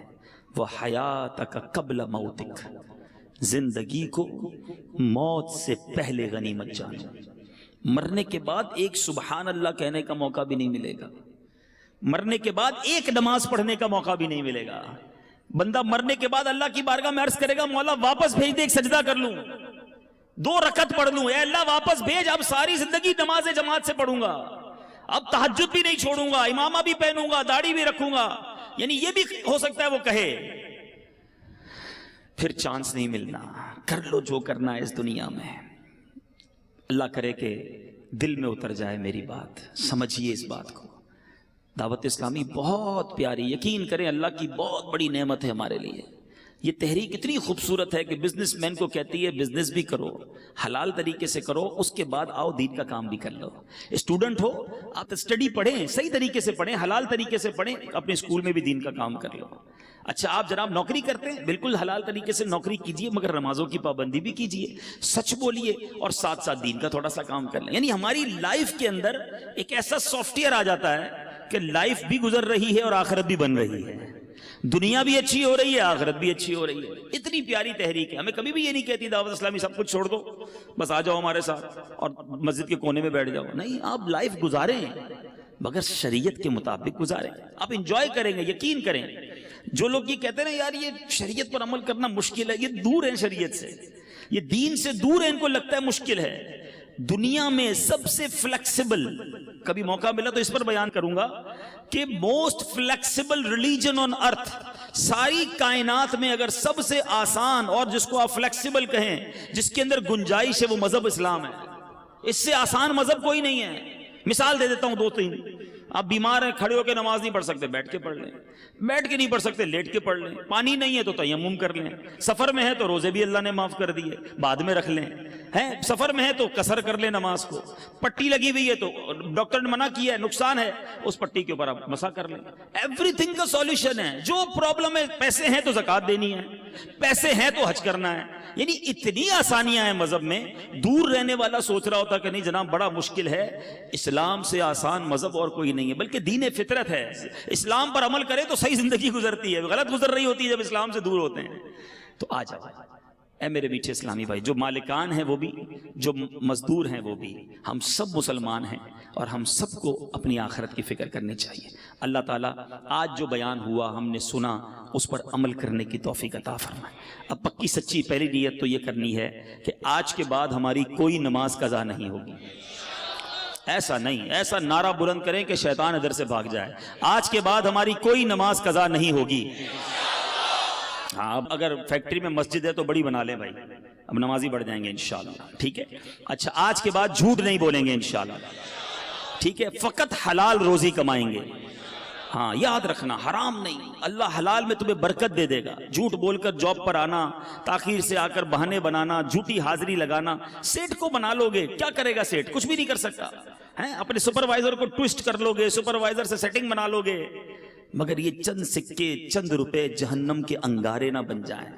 وَحَيَاتَكَ قَبْلَ مَوْتِكَ, زندگی کو موت سے پہلے غنیمت جانو. مرنے کے بعد ایک سبحان اللہ کہنے کا موقع بھی نہیں ملے گا. مرنے کے بعد ایک نماز پڑھنے کا موقع بھی نہیں ملے گا. بندہ مرنے کے بعد اللہ کی بارگاہ میں عرض کرے گا مولا واپس بھیج دے, ایک سجدہ کر لوں, 2 رکعت پڑھ لوں. اے اللہ واپس بھیج, اب ساری زندگی نماز جماعت سے پڑھوں گا, اب تہجد بھی نہیں چھوڑوں گا, امامہ بھی پہنوں گا, داڑھی بھی رکھوں گا. یعنی یہ بھی ہو سکتا ہے وہ کہے. پھر چانس نہیں ملنا. کر لو جو کرنا ہے اس دنیا میں. اللہ کرے کہ دل میں اتر جائے میری بات, سمجھیے اس بات کو. دعوت اسلامی بہت پیاری, یقین کریں اللہ کی بہت بڑی نعمت ہے ہمارے لیے. یہ تحریک اتنی خوبصورت ہے کہ بزنس مین کو کہتی ہے بزنس بھی کرو, حلال طریقے سے کرو, اس کے بعد آؤ دین کا کام بھی کر لو. اسٹوڈنٹ ہو آپ اسٹڈی پڑھیں, صحیح طریقے سے پڑھیں, حلال طریقے سے پڑھیں, اپنے اسکول میں بھی دین کا کام کر لو. اچھا آپ جناب نوکری کرتے ہیں, بالکل حلال طریقے سے نوکری کیجئے, مگر نمازوں کی پابندی بھی کیجئے, سچ بولیے, اور ساتھ ساتھ دین کا تھوڑا سا کام کر لیں. یعنی ہماری لائف کے اندر ایک ایسا سافٹ ویئر آ جاتا ہے کہ لائف بھی گزر رہی ہے اور آخرت بھی بن رہی ہے. دنیا بھی اچھی ہو رہی ہے, آخرت بھی اچھی ہو رہی ہے. اتنی پیاری تحریک ہے. ہمیں کبھی بھی یہ نہیں کہتی دعوت اسلامی سب کچھ چھوڑ دو, بس آ جاؤ ہمارے ساتھ اور مسجد کے کونے میں بیٹھ جاؤ. نہیں, آپ لائف گزاریں مگر شریعت کے مطابق گزاریں. آپ انجوائے کریں گے, یقین کریں. جو لوگ یہ کہتے ہیں نا یار یہ شریعت پر عمل کرنا مشکل ہے, یہ دور ہیں شریعت سے, یہ دین سے دور ہے, ان کو لگتا ہے مشکل ہے. دنیا میں سب سے فلیکسیبل, کبھی موقع ملا تو اس پر بیان کروں گا کہ موسٹ فلیکسیبل ریلیجن آن ارتھ, ساری کائنات میں اگر سب سے آسان اور جس کو آپ فلیکسیبل کہیں, جس کے اندر گنجائش ہے, وہ مذہب اسلام ہے. اس سے آسان مذہب کوئی نہیں ہے. مثال دے دیتا ہوں 2-3. آپ بیمار ہیں, کھڑے ہو کے نماز نہیں پڑھ سکتے, بیٹھ کے پڑھ لیں. بیٹھ کے نہیں پڑھ سکتے, لیٹ کے پڑھ لیں. پانی نہیں ہے تو تیمم کر لیں. سفر میں ہے تو روزے بھی اللہ نے معاف کر دیے, بعد میں رکھ لیں. سفر میں ہے تو قصر کر لیں نماز کو. پٹی لگی ہوئی ہے تو ڈاکٹر نے منع کیا ہے, نقصان ہے, اس پٹی کے اوپر آپ مسح کر لیں. ایوری تھنگ کا سولوشن ہے. جو پرابلم ہے, پیسے ہیں تو زکات دینی ہے, پیسے ہیں تو حج کرنا ہے. یعنی اتنی آسانیاں ہیں مذہب میں. دور رہنے والا سوچ رہا ہوتا کہ نہیں جناب بڑا مشکل ہے. اسلام سے آسان مذہب اور کوئی نہیں ہے, بلکہ دین فطرت ہے. اسلام پر عمل کرے تو صحیح زندگی گزرتی ہے, غلط گزر رہی ہوتی ہے جب اسلام سے دور ہوتے ہیں. تو آ جاؤ اے میرے میٹھے اسلامی بھائی, جو مالکان ہیں وہ بھی, جو مزدور ہیں وہ بھی, ہم سب مسلمان ہیں اور ہم سب کو اپنی آخرت کی فکر کرنی چاہیے. اللہ تعالیٰ آج جو بیان ہوا ہم نے سنا, اس پر عمل کرنے کی توفیق عطا فرمائے. اب پکی سچی پہلی نیت تو یہ کرنی ہے کہ آج کے بعد ہماری کوئی نماز قضا نہیں ہوگی. ایسا نہیں, ایسا نعرہ بلند کریں کہ شیطان ادھر سے بھاگ جائے. آج کے بعد ہماری کوئی نماز قضا نہیں ہوگی. ہاں اب اگر فیکٹری میں مسجد ہے تو بڑی بنا لیں بھائی، اب نمازی بڑھ جائیں گے انشاءاللہ، ٹھیک ہے؟ اچھا آج کے بعد جھوٹ نہیں بولیں گے انشاءاللہ، ٹھیک ہے؟ فقط حلال روزی کمائیں گے، ہاں یاد رکھنا حرام نہیں، اللہ حلال میں تمہیں برکت دے دے گا۔ جھوٹ بول کر جاب پر آنا، تاخیر سے آ کر بہانے بنانا، جھوٹی حاضری لگانا، سیٹ کو بنا لو گے، کیا کرے گا سیٹ؟ کچھ بھی نہیں کر سکتا ہے، اپنے سپروائزر کو ٹوسٹ کر لو گے، سپروائزر سے سیٹنگ بنا لو گے، مگر یہ چند سکے چند روپے جہنم کے انگارے نہ بن جائیں۔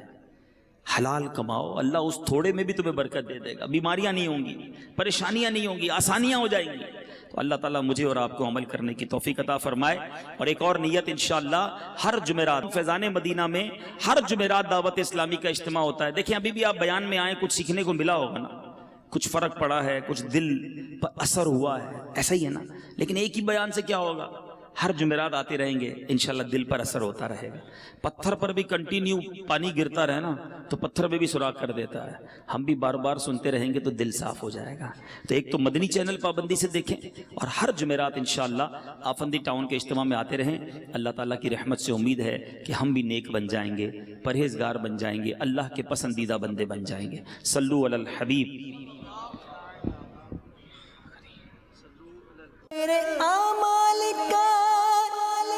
حلال کماؤ، اللہ اس تھوڑے میں بھی تمہیں برکت دے دے گا، بیماریاں نہیں ہوں گی، پریشانیاں نہیں ہوں گی، آسانیاں ہو جائیں گی۔ تو اللہ تعالیٰ مجھے اور آپ کو عمل کرنے کی توفیق عطا فرمائے۔ اور ایک اور نیت انشاءاللہ، ہر جمعرات فیضان مدینہ میں ہر جمعرات دعوت اسلامی کا اجتماع ہوتا ہے۔ دیکھیں ابھی بھی آپ بیان میں آئے، کچھ سیکھنے کو ملا ہوگا نا، کچھ فرق پڑا ہے، کچھ دل پر اثر ہوا ہے، ایسا ہی ہے نا؟ لیکن ایک ہی بیان سے کیا ہوگا؟ ہر جمعرات آتے رہیں گے انشاءاللہ دل پر اثر ہوتا رہے گا۔ پتھر پر بھی کنٹینیو پانی گرتا رہے نا تو پتھر میں بھی سوراخ کر دیتا ہے، ہم بھی بار بار سنتے رہیں گے تو دل صاف ہو جائے گا۔ تو ایک تو مدنی چینل پابندی سے دیکھیں، اور ہر جمعرات انشاءاللہ آفندی ٹاؤن کے اجتماع میں آتے رہیں۔ اللہ تعالیٰ کی رحمت سے امید ہے کہ ہم بھی نیک بن جائیں گے، پرہیزگار بن جائیں گے، اللہ کے پسندیدہ بندے بن جائیں گے۔ صلو علی الحبیب۔ میرے اعمال کا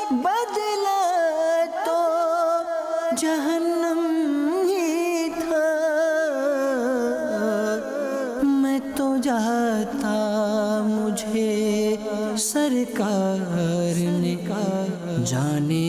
بدلہ تو جہنم ہی تھا، میں تو جاتا مجھے سرکار نے جانے